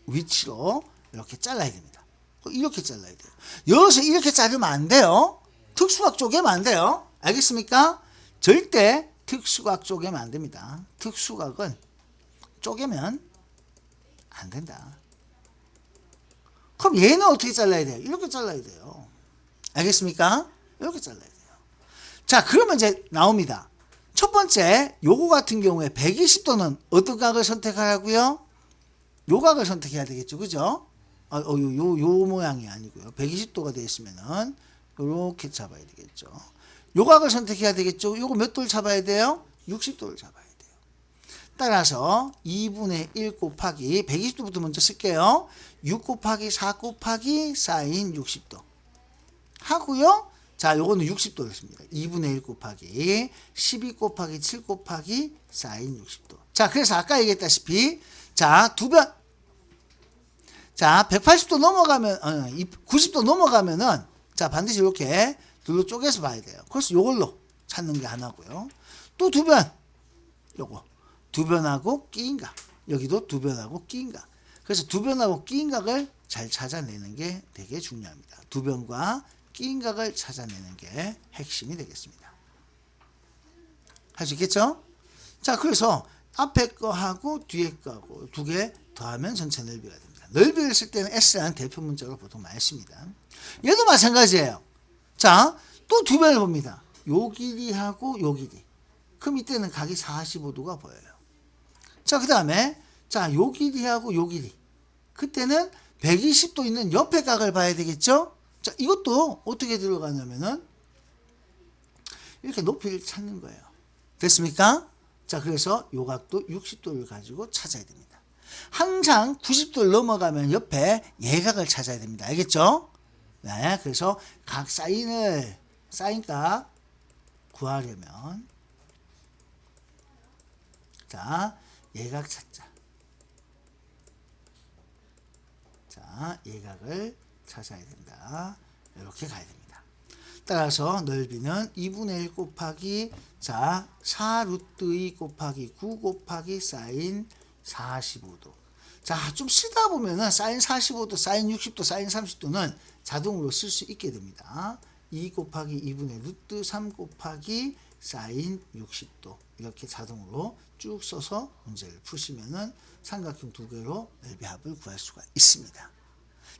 위치로 이렇게 잘라야 됩니다. 이렇게 잘라야 돼요. 여기서 이렇게 자르면 안 돼요. 특수각 쪼개면 안 돼요. 알겠습니까? 절대 특수각 쪼개면 안 됩니다. 특수각은 쪼개면 안 된다. 그럼 얘는 어떻게 잘라야 돼요? 이렇게 잘라야 돼요. 알겠습니까? 이렇게 잘라야 돼요. 자, 그러면 이제 나옵니다. 첫 번째, 요거 같은 경우에 120도는 어떤 각을 선택하라고요? 요 각을 선택해야 되겠죠. 그죠? 요 모양이 아니고요. 120도가 되어 있으면은 요렇게 잡아야 되겠죠. 요 각을 선택해야 되겠죠. 요거 몇 도를 잡아야 돼요? 60도를 잡아야 돼요. 따라서 2분의 1 곱하기 120도부터 먼저 쓸게요. 6 곱하기 4 곱하기 사인 60도 하고요. 자, 요거는 60도를 씁니다. 2분의 1 곱하기 12 곱하기 7 곱하기 사인 60도. 자, 그래서 아까 얘기했다시피 자, 두 변. 자, 180도 넘어가면 90도 넘어가면은 자, 반드시 이렇게 둘로 쪼개서 봐야 돼요. 그래서 요걸로 찾는 게 하나고요. 또 두 변. 요거. 두 변하고 끼인 각. 여기도 두 변하고 끼인 각. 그래서 두 변하고 끼인 각을 잘 찾아내는 게 되게 중요합니다. 두 변과 끼인 각을 찾아내는 게 핵심이 되겠습니다. 할 수 있겠죠? 자, 그래서 앞에 거하고 뒤에 거하고 두 개 더하면 전체 넓이가 됩니다. 넓이를 쓸 때는 S라는 대표 문자로 보통 많이 씁니다. 얘도 마찬가지예요. 자, 또 두 변을 봅니다. 요 길이하고 요 길이. 그럼 이때는 각이 45도가 보여요. 자, 그 다음에 자, 요 길이하고 요 길이. 그때는 120도 있는 옆에 각을 봐야 되겠죠? 자, 이것도 어떻게 들어가냐면은 이렇게 높이를 찾는 거예요. 됐습니까? 자, 그래서 요 각도 60도를 가지고 찾아야 됩니다. 항상 90도를 넘어가면 옆에 예각을 찾아야 됩니다. 알겠죠? 네, 그래서 각 사인각 구하려면 자, 예각 찾자. 자, 예각을 찾아야 된다. 이렇게 가야 됩니다. 따라서 넓이는 2분의 1 곱하기 자 4루트 2 곱하기 9 곱하기 사인 45도. 자, 좀 쓰다 보면은 사인 45도, 사인 60도, 사인 30도는 자동으로 쓸 수 있게 됩니다. 2 곱하기 2분의 루트 3 곱하기 사인 60도. 이렇게 자동으로 쭉 써서 문제를 푸시면은 삼각형 두 개로 넓이 합을 구할 수가 있습니다.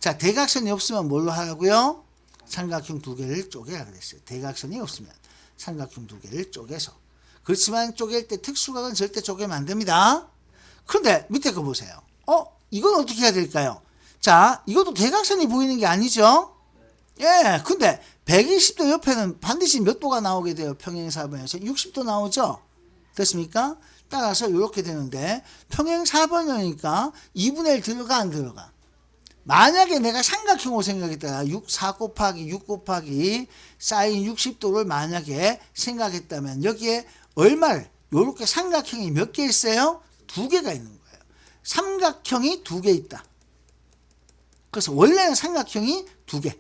자, 대각선이 없으면 뭘로 하라고요? 삼각형 두 개를 쪼개라 그랬어요. 대각선이 없으면 삼각형 두 개를 쪼개서. 그렇지만 쪼갤 때 특수각은 절대 쪼개면 안 됩니다. 그런데 밑에 거 보세요. 이건 어떻게 해야 될까요? 자, 이것도 대각선이 보이는 게 아니죠? 예, 근데 120도 옆에는 반드시 몇 도가 나오게 돼요? 평행사변에서 60도 나오죠? 됐습니까? 따라서 이렇게 되는데 평행사변이니까 2분의 1 들어가 안 들어가? 만약에 내가 삼각형으로 생각했다. 4 곱하기 6 곱하기 사인 60도를 만약에 생각했다면 여기에 얼마를 이렇게 삼각형이 몇 개 있어요? 두 개가 있는 거예요. 삼각형이 두 개 있다. 그래서 원래는 삼각형이 두 개.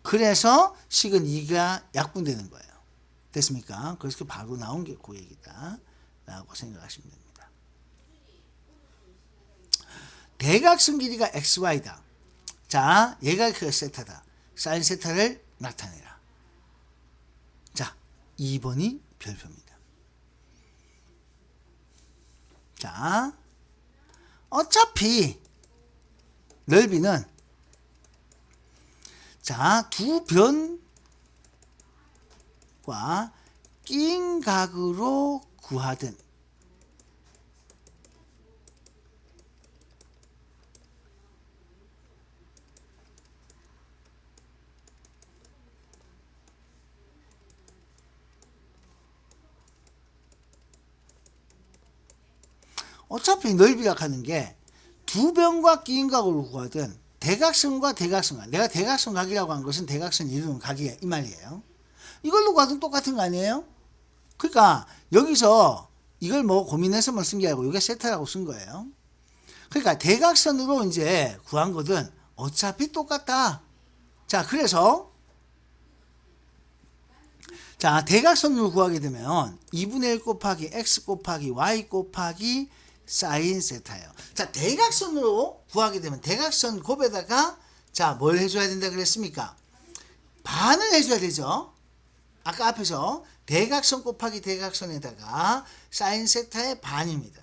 그래서 식은 2가 약분되는 거예요. 됐습니까? 그래서 바로 나온 게 그 얘기다 라고 생각하시면 됩니다. 대각선 길이가 xy다. 자, 얘가 그 세타다. 사인 세타를 나타내라. 자, 2번이 별표입니다. 자, 어차피 넓이는 자, 두 변과 낀 각으로 구하든 어차피 넓이라 하는 게 두 변과 끼인 각으로 구하든 대각선과 대각선각, 내가 대각선각이라고 한 것은 대각선 이루는 각이야 이 말이에요. 이걸로 구하든 똑같은 거 아니에요? 그러니까 여기서 이걸 뭐 고민해서 뭐 쓴 게 아니고 이게 세타라고 쓴 거예요. 그러니까 대각선으로 이제 구한 거든 어차피 똑같다. 자, 그래서 자, 대각선으로 구하게 되면 2분의 1 곱하기 x 곱하기 y 곱하기 사인 세타예요. 자, 대각선으로 구하게 되면 대각선 곱에다가 자, 뭘 해줘야 된다 그랬습니까? 반을 해줘야 되죠. 아까 앞에서 대각선 곱하기 대각선에다가 사인 세타의 반입니다.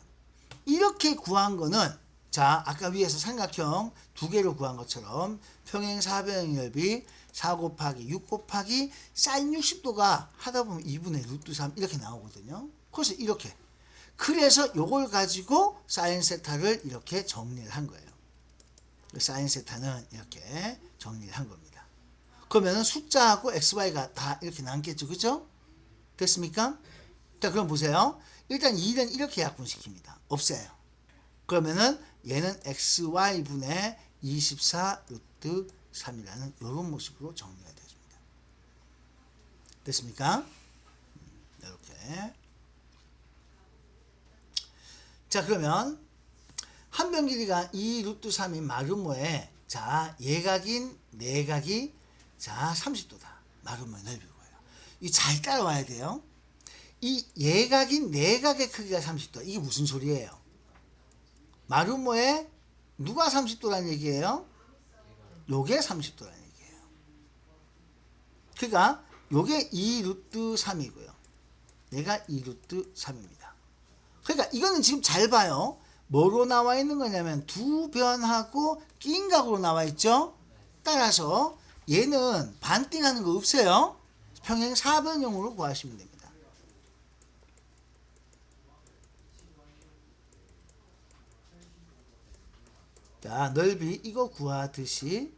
이렇게 구한 거는 자, 아까 위에서 삼각형 두 개로 구한 것처럼 평행 사변 넓이 4 곱하기 6 곱하기 사인 60도가 하다 보면 2분의 루트 3 이렇게 나오거든요. 그래서 이렇게. 그래서 요걸 가지고 사인 세타를 이렇게 정리를 한 거예요. 사인 세타는 이렇게 정리를 한 겁니다. 그러면은 숫자하고 xy가 다 이렇게 남겠죠. 그죠? 됐습니까? 자, 그럼 보세요. 일단 2는 이렇게 약분시킵니다. 없애요. 그러면은 얘는 xy분의 24 루트 3이라는 이런 모습으로 정리가 되십니다. 됐습니까? 이렇게. 자, 그러면 한 변 길이가 2 루트 3인 마름모에 자, 예각인 내각이 자, 30도다. 마름모의 넓이고요. 이 잘 따라와야 돼요. 이 예각인 내각의 크기가 30도. 이게 무슨 소리예요? 마름모에 누가 30도라는 얘기예요? 요게 30도라는 얘기예요. 그러니까 요게 2 루트 3이고요. 얘가 2 루트 3입니다. 그러니까 이거는 지금 잘 봐요. 뭐로 나와 있는 거냐면 두 변하고 끼인 각으로 나와 있죠. 따라서 얘는 반띵하는 거 없어요. 평행 사변형으로 구하시면 됩니다. 자, 넓이 이거 구하듯이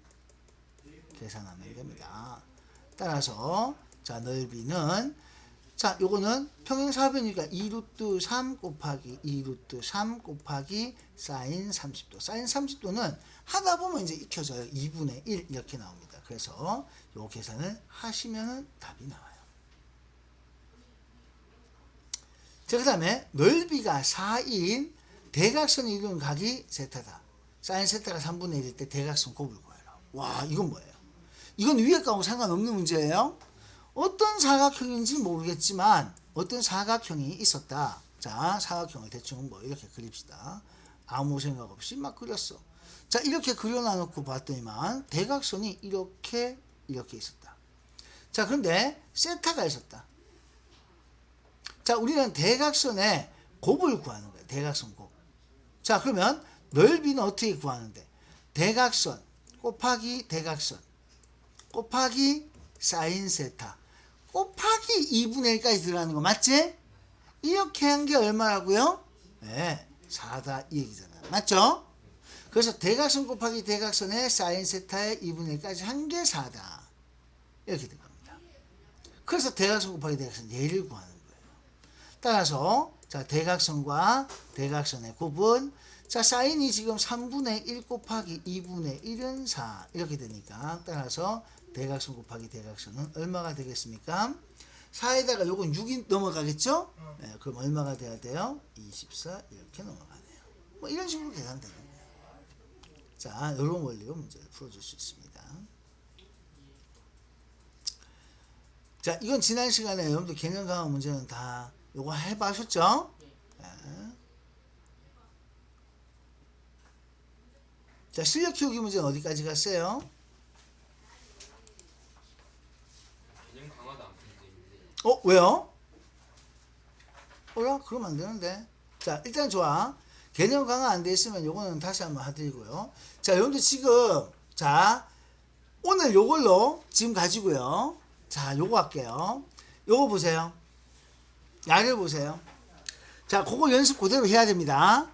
계산하면 됩니다. 따라서 자, 넓이는 자, 요거는 평행사변이니까 2 루트 3 곱하기 2 루트 3 곱하기 사인 30도. 사인 30도는 하다 보면 이제 익혀져요. 2분의 1 이렇게 나옵니다. 그래서 요 계산을 하시면 답이 나와요. 자, 그 다음에 넓이가 4인 대각선이 이루는 각이 세타다. 사인 세타가 3분의 1일 때 대각선 곱을 구해라. 와, 이건 뭐예요? 이건 위에 거하고 상관없는 문제예요. 어떤 사각형인지 모르겠지만 어떤 사각형이 있었다. 자, 사각형을 대충 뭐 이렇게 그립시다. 아무 생각 없이 막 그렸어. 자, 이렇게 그려놔놓고 봤더니만 대각선이 이렇게 있었다. 자, 그런데 세타가 있었다. 자, 우리는 대각선의 곱을 구하는 거예요. 대각선 곱. 자, 그러면 넓이는 어떻게 구하는데? 대각선 곱하기 대각선 곱하기 사인 세타 곱하기 2분의 1까지 들어가는 거 맞지? 이렇게 한 게 얼마라고요? 네, 4다 이 얘기잖아요. 맞죠? 그래서 대각선 곱하기 대각선의 사인 세타의 2분의 1까지 한 게 4다. 이렇게 된 겁니다. 그래서 대각선 곱하기 대각선 얘를 구하는 거예요. 따라서 자, 대각선과 대각선의 곱은 자, 사인이 지금 3분의 1 곱하기 2분의 1은 4 이렇게 되니까 따라서 대각선 곱하기 대각선은 얼마가 되겠습니까? 4에다가 요건 6이 넘어가겠죠? 네, 그럼 얼마가 돼야 돼요? 24 이렇게 넘어가네요. 뭐 이런 식으로 계산되는 거예요. 자, 이런 원리로 문제를 풀어줄 수 있습니다. 자, 이건 지난 시간에 여러분들 개념 강화 문제는 다 요거 해봐셨죠? 네. 자, 실력 키우기 문제는 어디까지 갔어요? 왜요? 그러면 안 되는데. 자, 일단 좋아. 개념 강화 안 돼 있으면 요거는 다시 한번 해드리고요. 자, 여러분들 지금, 자, 오늘 요걸로 지금 가지고요. 자, 요거 할게요. 요거 보세요. 야를 보세요. 자, 그거 연습 그대로 해야 됩니다.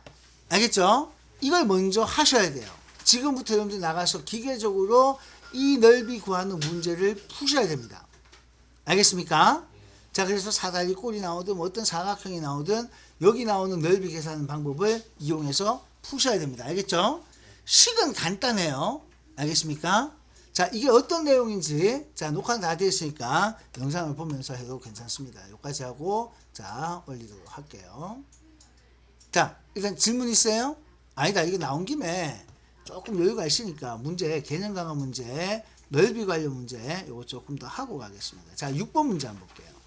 알겠죠? 이걸 먼저 하셔야 돼요. 지금부터 여러분들 나가서 기계적으로 이 넓이 구하는 문제를 푸셔야 됩니다. 알겠습니까? 자, 자, 그래서 사다리 꼴이 나오든 뭐 어떤 사각형이 나오든 여기 나오는 넓이 계산하는 방법을 이용해서 푸셔야 됩니다. 알겠죠? 식은 간단해요. 알겠습니까? 자, 이게 어떤 내용인지, 자, 녹화는 다 되어 있으니까 영상을 보면서 해도 괜찮습니다. 여기까지 하고, 자, 올리도록 할게요. 자, 일단 질문 있어요? 아니다, 이거 나온 김에 조금 여유가 있으니까 문제, 개념 강화 문제, 넓이 관련 문제, 요거 조금 더 하고 가겠습니다. 자, 6번 문제 한번 볼게요.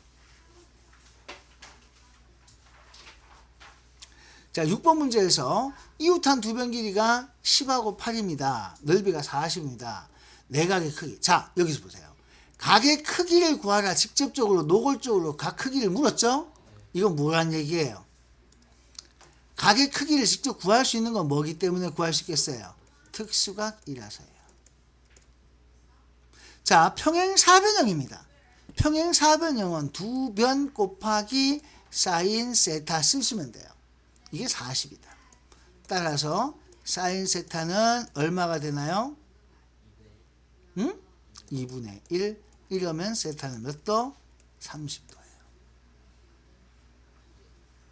자, 6번 문제에서 이웃한 두 변 길이가 10하고 8입니다. 넓이가 40입니다. 내각의 크기. 자, 여기서 보세요. 각의 크기를 구하라. 직접적으로 노골적으로 각 크기를 물었죠? 이건 뭐란 얘기예요? 각의 크기를 직접 구할 수 있는 건 뭐기 때문에 구할 수 있겠어요? 특수각이라서요. 자, 평행사변형입니다. 평행사변형은 두 변 곱하기 사인 세타 쓰시면 돼요. 이게 40이다. 따라서 사인 세타는 얼마가 되나요? 2분의 1. 이러면 세타는 몇 도? 30도예요.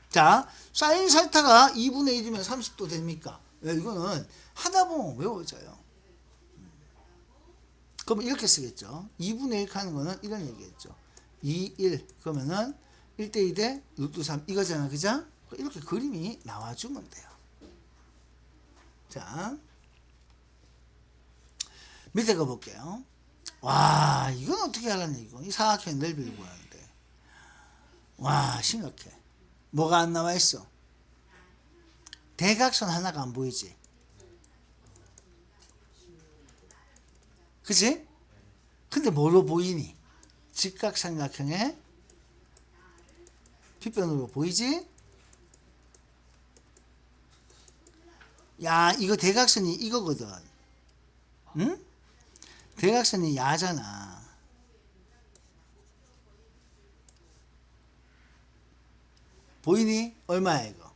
자, 사인 세타가 2분의 1이면 30도 됩니까? 이거는 하다 보면 외워져요. 그럼 이렇게 쓰겠죠. 2분의 1 하는 거는 이런 얘기겠죠. 2, 1. 그러면은 1대 2대 루트 3 이거잖아. 그죠? 이렇게 그림이 나와주면 돼요. 자, 밑에 거 볼게요. 와, 이건 어떻게 하라는 얘기고. 이 사각형의 넓이를 구하는데. 와, 심각해. 뭐가 안 나와 있어? 대각선 하나가 안 보이지? 그치? 근데 뭐로 보이니? 직각삼각형의 빗변으로 보이지? 야, 이거 대각선이 이거거든. 응? 대각선이 야잖아. 보이니? 얼마야 이거?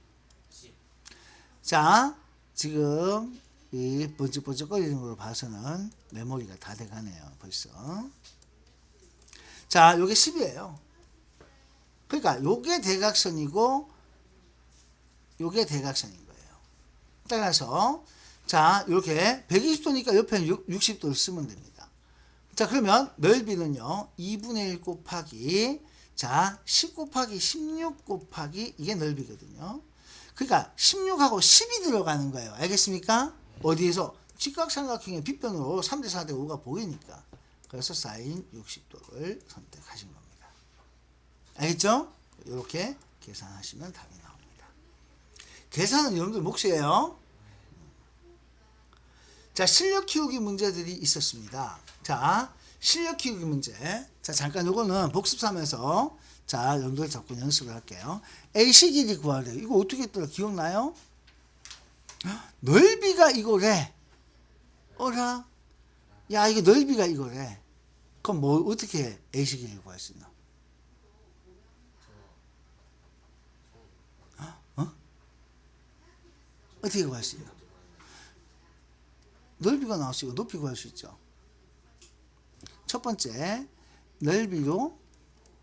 자, 지금 이 번쩍번쩍거리는 걸로 봐서는 메모리가 다 돼가네요. 벌써. 자, 요게 10이에요. 그러니까 요게 대각선이고 요게 대각선인 거예요. 따라서 자, 이렇게 120도니까 옆에 60도를 쓰면 됩니다. 자, 그러면 넓이는요 2분의 1 곱하기 자 10 곱하기 16 곱하기 이게 넓이거든요. 그러니까 16하고 10이 들어가는 거예요. 알겠습니까? 어디에서? 직각삼각형의 빗변으로 3대 4대 5가 보이니까. 그래서 사인 60도를 선택하신 겁니다. 알겠죠? 이렇게 계산하시면 답이 나옵니다. 계산은 여러분들 몫이에요. 자, 실력 키우기 문제들이 있었습니다. 자, 실력 키우기 문제. 자, 잠깐 요거는 복습 삼아서 자, 여러분들 자꾸 연습을 할게요. AC 길이 구하래요. 이거 어떻게 했더라? 기억나요? 넓이가 이거래. 어라? 야, 이거 넓이가 이거래. 그럼 뭐 어떻게 AC 길이를 구할 수 있나? 어떻게 구할 수 있나? 넓이가 나왔으니까 높이 구할 수 있죠. 첫 번째, 넓이로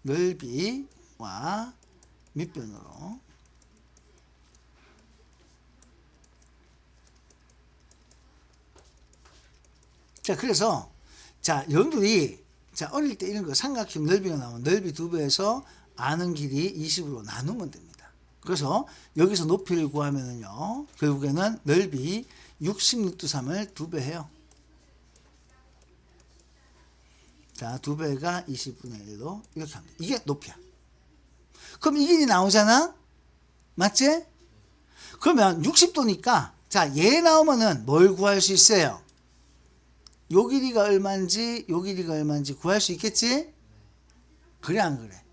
넓이와 밑변으로 자, 그래서 자, 여러분들이 자, 어릴 때 이런 거 삼각형 넓이가 나오면 넓이 2배에서 아는 길이 20으로 나누면 됩니다. 그래서 여기서 높이를 구하면은요, 결국에는 넓이 60루트3을 2배 해요. 자, 2배가 20분의 1로 이렇게 합니다. 이게 높이야. 그럼 이 길이 나오잖아? 맞지? 그러면 60도니까 자, 얘 나오면은 뭘 구할 수 있어요? 요 길이가 얼마인지 요 길이가 얼마인지 구할 수 있겠지? 그래 안 그래?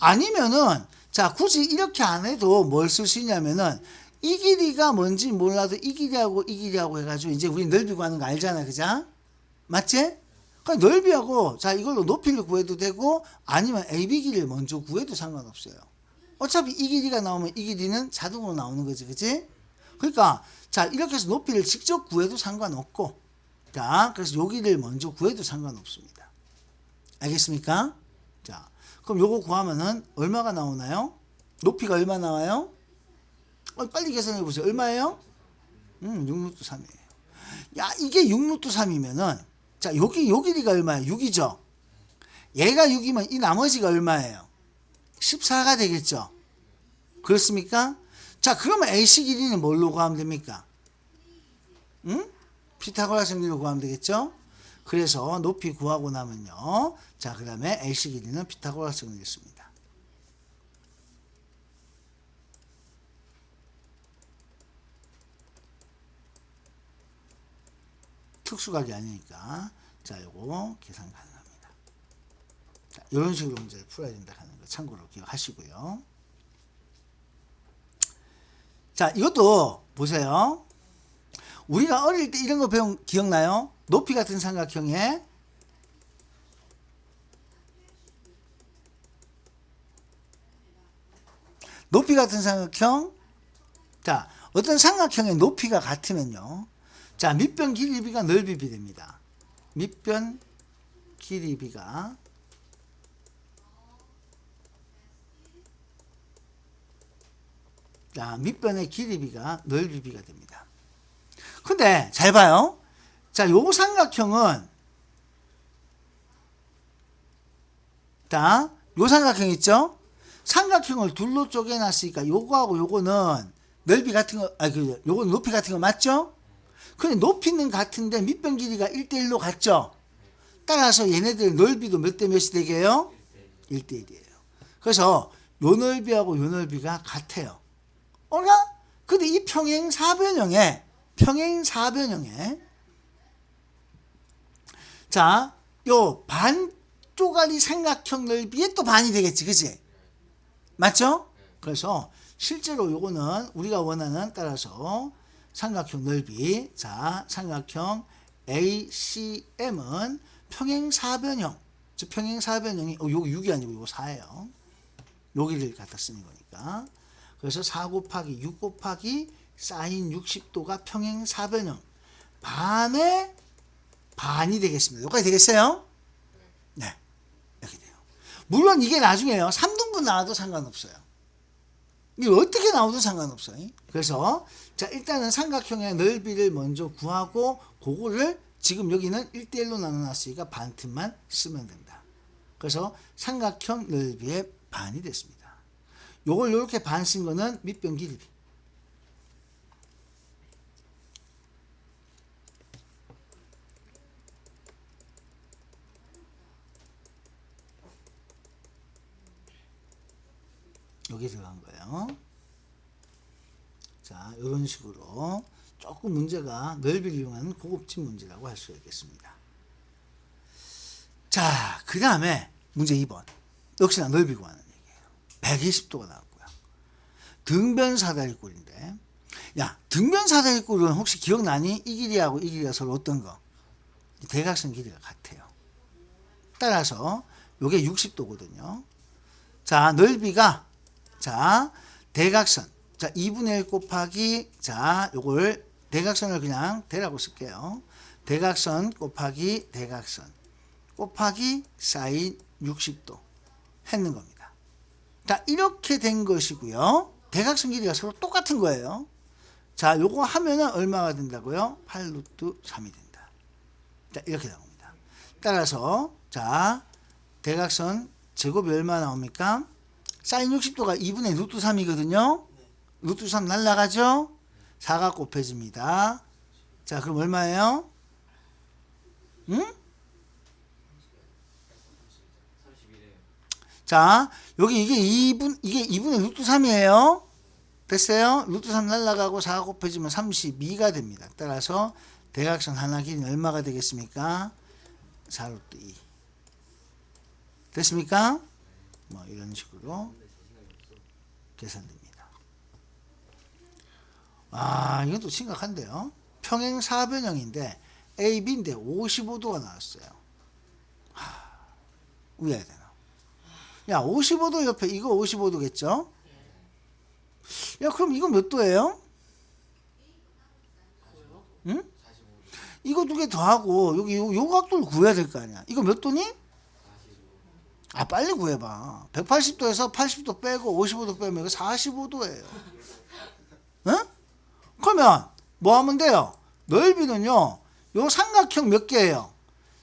아니면은 자, 굳이 이렇게 안 해도 뭘 쓸 수 있냐면은 이 길이가 뭔지 몰라도 이 길이하고 해가지고 이제 우리 넓이 구하는 거 알잖아. 그죠? 맞지? 그러니까 넓이하고 자, 이걸로 높이를 구해도 되고 아니면 AB 길이를 먼저 구해도 상관없어요. 어차피 이 길이가 나오면 이 길이는 자동으로 나오는 거지. 그치? 그러니까 자, 이렇게 해서 높이를 직접 구해도 상관없고 자, 그래서 요 길이를 먼저 구해도 상관없습니다. 알겠습니까? 자, 그럼 요거 구하면은 얼마가 나오나요? 높이가 얼마 나와요? 빨리 계산해 보세요. 얼마예요? 6루트 3이에요. 야, 이게 6루트 3이면은, 자, 요 길이가 얼마예요? 6이죠? 얘가 6이면 이 나머지가 얼마예요? 14가 되겠죠? 그렇습니까? 자, 그러면 AC 길이는 뭘로 구하면 됩니까? 피타고라스 정리로 구하면 되겠죠? 그래서 높이 구하고 나면요. 자, 그 다음에 AC 길이는 피타고라스 정리겠습니다. 특수각이 아니니까. 자, 요거 계산 가능합니다. 자, 이런 식으로 문제를 풀어야 된다 하는 거 참고로 기억하시고요. 자, 이것도 보세요. 우리가 어릴 때 이런 거 배운 기억나요? 높이 같은 삼각형에 높이 같은 삼각형. 자, 어떤 삼각형의 높이가 같으면요. 자, 밑변 길이비가 넓이비 됩니다. 밑변 길이비가 자, 밑변의 길이비가 넓이비가 됩니다. 근데 잘 봐요. 자, 요 삼각형은 자, 요 삼각형 있죠? 삼각형을 둘로 쪼개놨으니까 요거하고 요거는 넓이 같은 거, 요거는 높이 같은 거 맞죠? 근데 높이는 같은데 밑변 길이가 1대1로 같죠? 따라서 얘네들 넓이도 몇 대 몇이 되게요? 1대1이에요. 그래서 요 넓이하고 요 넓이가 같아요. 어라? 근데 이 평행사변형에 자, 요 반쪼가리 삼각형 넓이에 또 반이 되겠지, 그지? 맞죠? 그래서 실제로 요거는 우리가 원하는 따라서 삼각형 넓이, 자, 삼각형 ACM은 평행사변형, 즉 평행사변형이 요거 6이 아니고 요거 4예요. 여기를 갖다 쓰는 거니까. 그래서 4 곱하기 6 곱하기 사인 60도가 평행사변형 반의 반이 되겠습니다. 여기까지 되겠어요? 네, 이렇게 돼요. 물론 이게 나중에요. 3등분 나와도 상관없어요. 이게 어떻게 나오도 상관없어요. 그래서 자, 일단은 삼각형의 넓이를 먼저 구하고 그거를 지금 여기는 1대1로 나눠놨으니까 반틈만 쓰면 된다. 그래서 삼각형 넓이의 반이 됐습니다. 요걸 이렇게 반 쓴 거는 밑변 길이. 여기 들어간 거예요. 자, 이런 식으로 조금 문제가 넓이를 이용하는 고급진 문제라고 할 수 있겠습니다. 자, 그 다음에 문제 2번. 역시나 넓이 구하는 얘기예요. 120도가 나왔고요. 등변사다리꼴인데, 야, 등변사다리꼴은 혹시 기억나니? 이 길이하고 이 길이가 서로 어떤 거? 대각선 길이가 같아요. 따라서 요게 60도거든요. 자, 넓이가 자, 대각선. 자, 2분의 1 곱하기 자, 요걸 대각선을 그냥 대라고 쓸게요. 대각선 곱하기 대각선 곱하기 사인 60도 했는 겁니다. 자, 이렇게 된 것이고요. 대각선 길이가 서로 똑같은 거예요. 자, 요거 하면은 얼마가 된다고요? 8루트 3이 된다. 자, 이렇게 나옵니다. 따라서 자, 대각선 제곱이 얼마 나옵니까? 사인 60도가 2분의 루트 3이거든요. 루트 3 날라가죠? 4가 곱해집니다. 자, 그럼 얼마예요? 응? 자, 여기 이게 2분의 루트 3이에요. 됐어요? 루트 3 날라가고 4가 곱해지면 32가 됩니다. 따라서 대각선 하나 길이는 얼마가 되겠습니까? 4루트 2. 됐습니까? 뭐 이런 식으로 계산됩니다. 아, 이건 또 심각한데요. 평행사변형인데 A, B인데 55도가 나왔어요. 우회해야 되나? 야, 55도 옆에 이거 55도겠죠? 야, 그럼 이거 몇 도예요? 응? 이거 두 개 더하고 여기 요 각도를 구해야 될 거 아니야. 이거 몇 도니? 아, 빨리 구해봐. 180도에서 80도 빼고 55도 빼면 이거 45도예요. 응? 그러면 뭐 하면 돼요? 넓이는요, 요 삼각형 몇 개예요?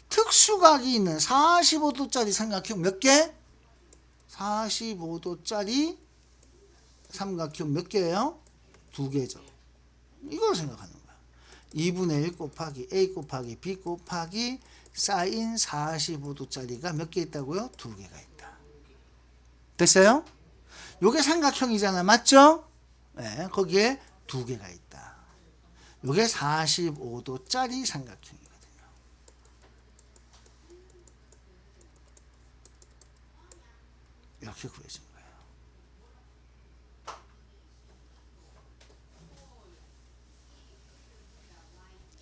특수각이 있는 45도짜리 삼각형 몇 개? 45도짜리 삼각형 몇 개예요? 두 개죠. 이걸 생각하는 거야. 2분의 1 곱하기 A 곱하기 B 곱하기 사인 45도짜리가 몇 개 있다고요? 두 개가 있다. 됐어요? 요게 삼각형이잖아. 맞죠? 네, 거기에 두 개가 있다. 요게 45도짜리 삼각형이거든요. 이렇게 구해진 거예요.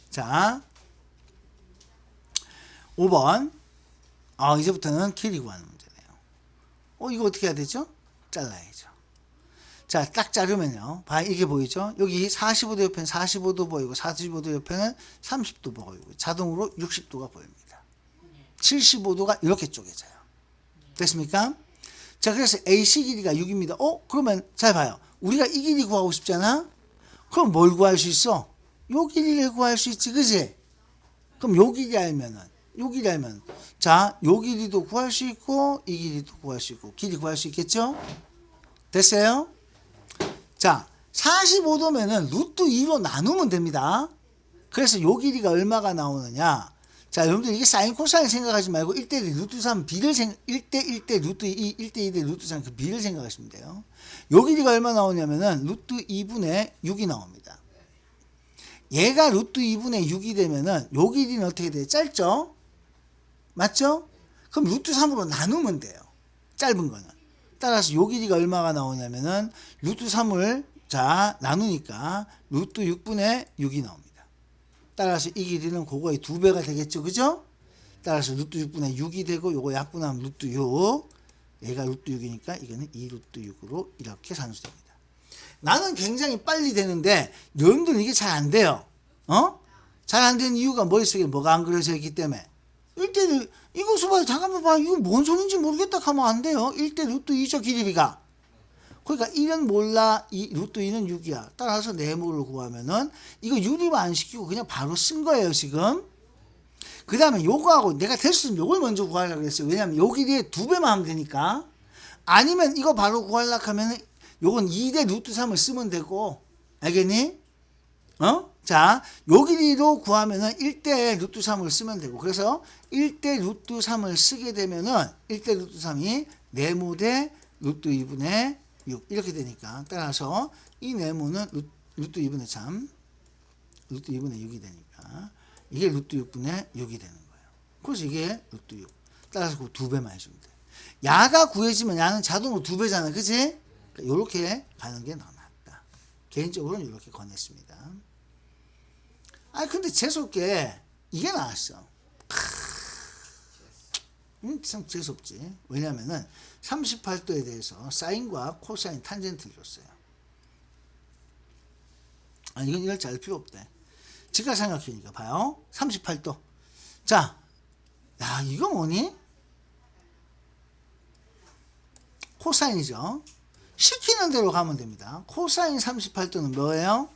자, 5번. 이제부터는 길이 구하는 문제네요. 이거 어떻게 해야 되죠? 잘라야죠. 자, 딱 자르면요. 이게 보이죠? 여기 45도 옆에는 45도 보이고 45도 옆에는 30도 보이고 자동으로 60도가 보입니다. 75도가 이렇게 쪼개져요. 됐습니까? 자, 그래서 AC 길이가 6입니다. 그러면 잘 봐요. 우리가 이 길이 구하고 싶잖아? 그럼 뭘 구할 수 있어? 요 길이를 구할 수 있지, 그지? 그럼 요 길이 알면 자, 요 길이도 구할 수 있고 이 길이도 구할 수 있고 길이 구할 수 있겠죠? 됐어요? 자, 45도면은 루트 2로 나누면 됩니다. 그래서 요 길이가 얼마가 나오느냐? 자, 여러분들 이게 사인 코사인 생각하지 말고 1대1 루트 3 B를 1대1대 루트 2, 1대2대 루트 3 그 B를 생각하시면 돼요. 요 길이가 얼마 나오냐면은 루트 2분의 6이 나옵니다. 얘가 루트 2분의 6이 되면은 요 길이는 어떻게 돼요? 짧죠? 맞죠? 그럼 루트 3으로 나누면 돼요. 짧은 거는. 따라서 요 길이가 얼마가 나오냐면은 루트 3을 자 나누니까 루트 6분의 6이 나옵니다. 따라서 이 길이는 그거의 2배가 되겠죠. 그죠? 따라서 루트 6분의 6이 되고 요거 약분하면 루트 6. 얘가 루트 6이니까 이거는 2 루트 6으로 이렇게 산수됩니다. 나는 굉장히 빨리 되는데 여러분들은 이게 잘 안 돼요. 잘 안 되는 이유가 머릿속에 뭐가 안 그려져 있기 때문에. 1대 이거 봐요. 잠깐만 봐. 이거 뭔 소린지 모르겠다 하면 안 돼요. 1대 루트 2죠. 길이비가. 그러니까 1은 몰라. 루트 2는 6이야. 따라서 네모를 구하면은 이거 유리만 안 시키고 그냥 바로 쓴 거예요. 지금. 그 다음에 요거하고 내가 될 수 있으면 요걸 먼저 구하려고 그랬어요. 왜냐면 요 길이에 2배만 하면 되니까. 아니면 이거 바로 구하려고 하면은 요건 2대 루트 3을 쓰면 되고. 알겠니? 자, 요 길이로 구하면은 1대 루트 3을 쓰면 되고. 그래서 1대 루트 3을 쓰게 되면은 1대 루트 3이 네모 대 루트 2분의 6 이렇게 되니까 따라서 이 네모는 루트 2분의 3 루트 2분의 6이 되니까 이게 루트 6분의 6이 되는 거예요. 그래서 이게 루트 6 따라서 그 2배만 해주면 돼. 야가 구해지면 야는 자동으로 2배잖아. 그치? 그러니까 요렇게 가는 게 더 낫다. 개인적으로는 이렇게 권했습니다. 근데 재수없게 이게 나왔어. 참 재수없지. 왜냐면은 38도에 대해서 사인과 코사인 탄젠트를 줬어요. 이건 이걸 잘 필요 없대. 직각삼각형이니까 봐요. 38도. 자, 야, 이거 뭐니? 코사인이죠. 시키는 대로 가면 됩니다. 코사인 38도는 뭐예요?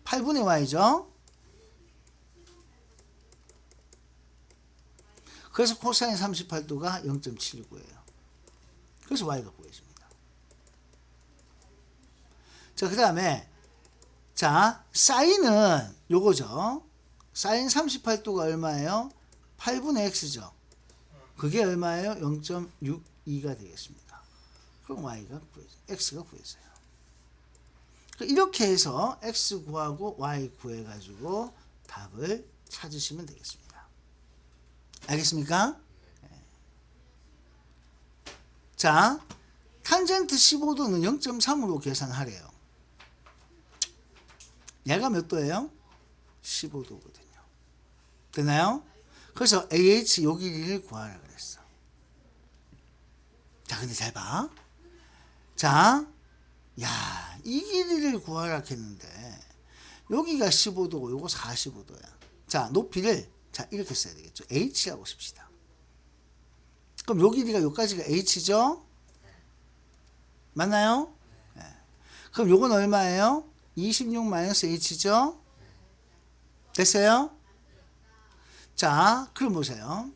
8분의 y죠. 그래서 코사인 38도가 0.79예요. 그래서 y가 구해집니다. 자, 그 다음에 자, 사인은 요거죠. 사인 38도가 얼마예요? 8분의 x죠. 그게 얼마예요? 0.62가 되겠습니다. 그럼 y가 x가 구해져요. 이렇게 해서 x 구하고 y 구해가지고 답을 찾으시면 되겠습니다. 알겠습니까? 자, 탄젠트 15도는 0.3으로 계산하래요. 얘가 몇 도예요? 15도거든요. 되나요? 그래서 AH 요 길이를 구하라 그랬어. 자, 근데 잘 봐. 자, 야, 이 길이를 구하라 했는데 여기가 15도고 요거 45도야. 자, 높이를 자 이렇게 써야 되겠죠. H라고 씁시다. 그럼 요 길이가 요까지가 h죠? 맞나요? 네. 그럼 요건 얼마예요? 26 마이너스 h죠? 됐어요? 자, 그럼 보세요.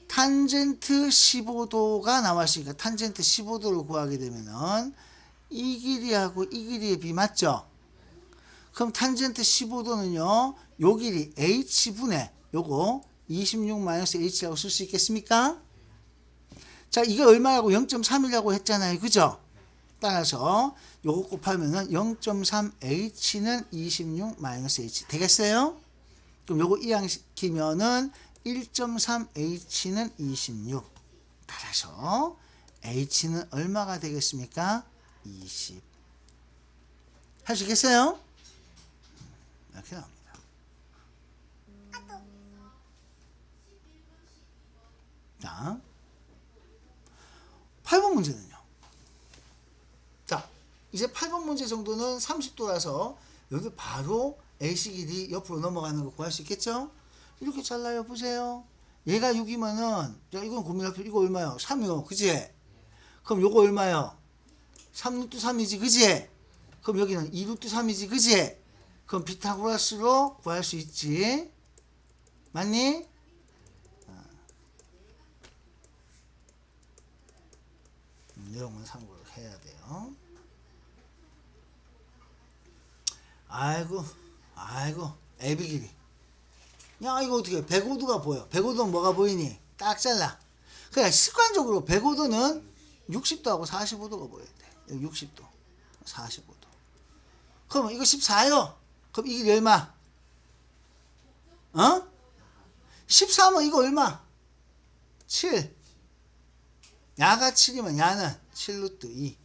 탄젠트 15도가 나왔으니까 탄젠트 15도를 구하게 되면은 이 길이하고 이 길이의 비 맞죠? 그럼 탄젠트 15도는요, 요 길이 h분의 요거 26 마이너스 h라고 쓸 수 있겠습니까? 자, 이게 얼마라고 0.3이라고 했잖아요. 그죠? 따라서 요거 곱하면은 0.3h는 26 마이너스 h 되겠어요? 그럼 요거 이항시키면은 1.3h는 26. 따라서 h는 얼마가 되겠습니까? 20. 할 수 있겠어요? 이렇게 나옵니다. 자, 8번 문제는요. 자, 이제 8번 문제 정도는 30도라서 여기 바로 AC 길이 옆으로 넘어가는 거 구할 수 있겠죠? 이렇게 잘라요. 보세요. 얘가 6이면은, 야, 이건 고민할 필요, 이거 얼마요? 3이요. 그지? 그럼 요거 얼마요? 3루트 3이지. 그지? 그럼 여기는 2루트 3이지. 그지? 그럼 피타고라스로 구할 수 있지. 맞니? 내용은 참고를 해야 돼요. 아이고, AB 길이. 야, 이거 어떻게, 105도가 보여. 105도는 뭐가 보이니? 딱 잘라. 그냥 습관적으로 105도는 60도하고 45도가 보여야 돼. 여기 60도, 45도. 그럼 이거 14요. 그럼 이게 얼마? 14면 이거 얼마? 7. 야가 7이면 야는 7루트 2.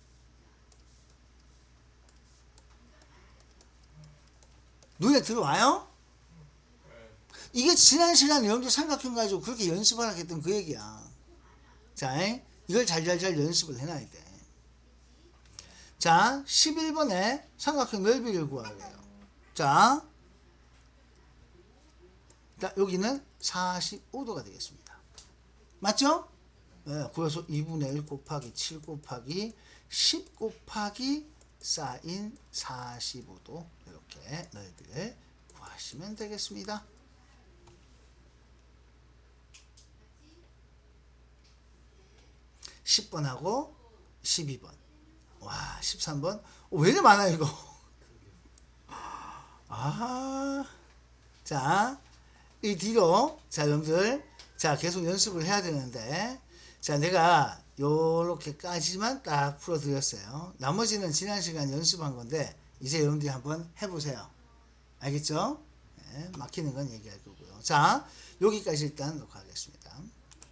눈에 들어와요? 이게 지난 시간 여러분들 삼각형가지고 그렇게 연습하라 했던 그 얘기야. 자, 이걸 잘 연습을 해놔야 돼. 자, 11번에 삼각형 넓이를 구하래요. 자, 여기는 45도가 되겠습니다. 맞죠? 네, 그래서 2분의 1 곱하기 7 곱하기 10 곱하기 사인 45도 이렇게 넓이를 구하시면 되겠습니다. 10번하고 12번. 와, 13번. 왜 이렇게 많아 이거? 자, 이 뒤로 자, 여러분들 자, 계속 연습을 해야 되는데 자, 내가 요렇게까지만 딱 풀어드렸어요. 나머지는 지난 시간 연습한 건데 이제 여러분들이 한번 해보세요. 알겠죠? 네, 막히는 건 얘기할 거고요. 자, 여기까지 일단 놓고 하겠습니다.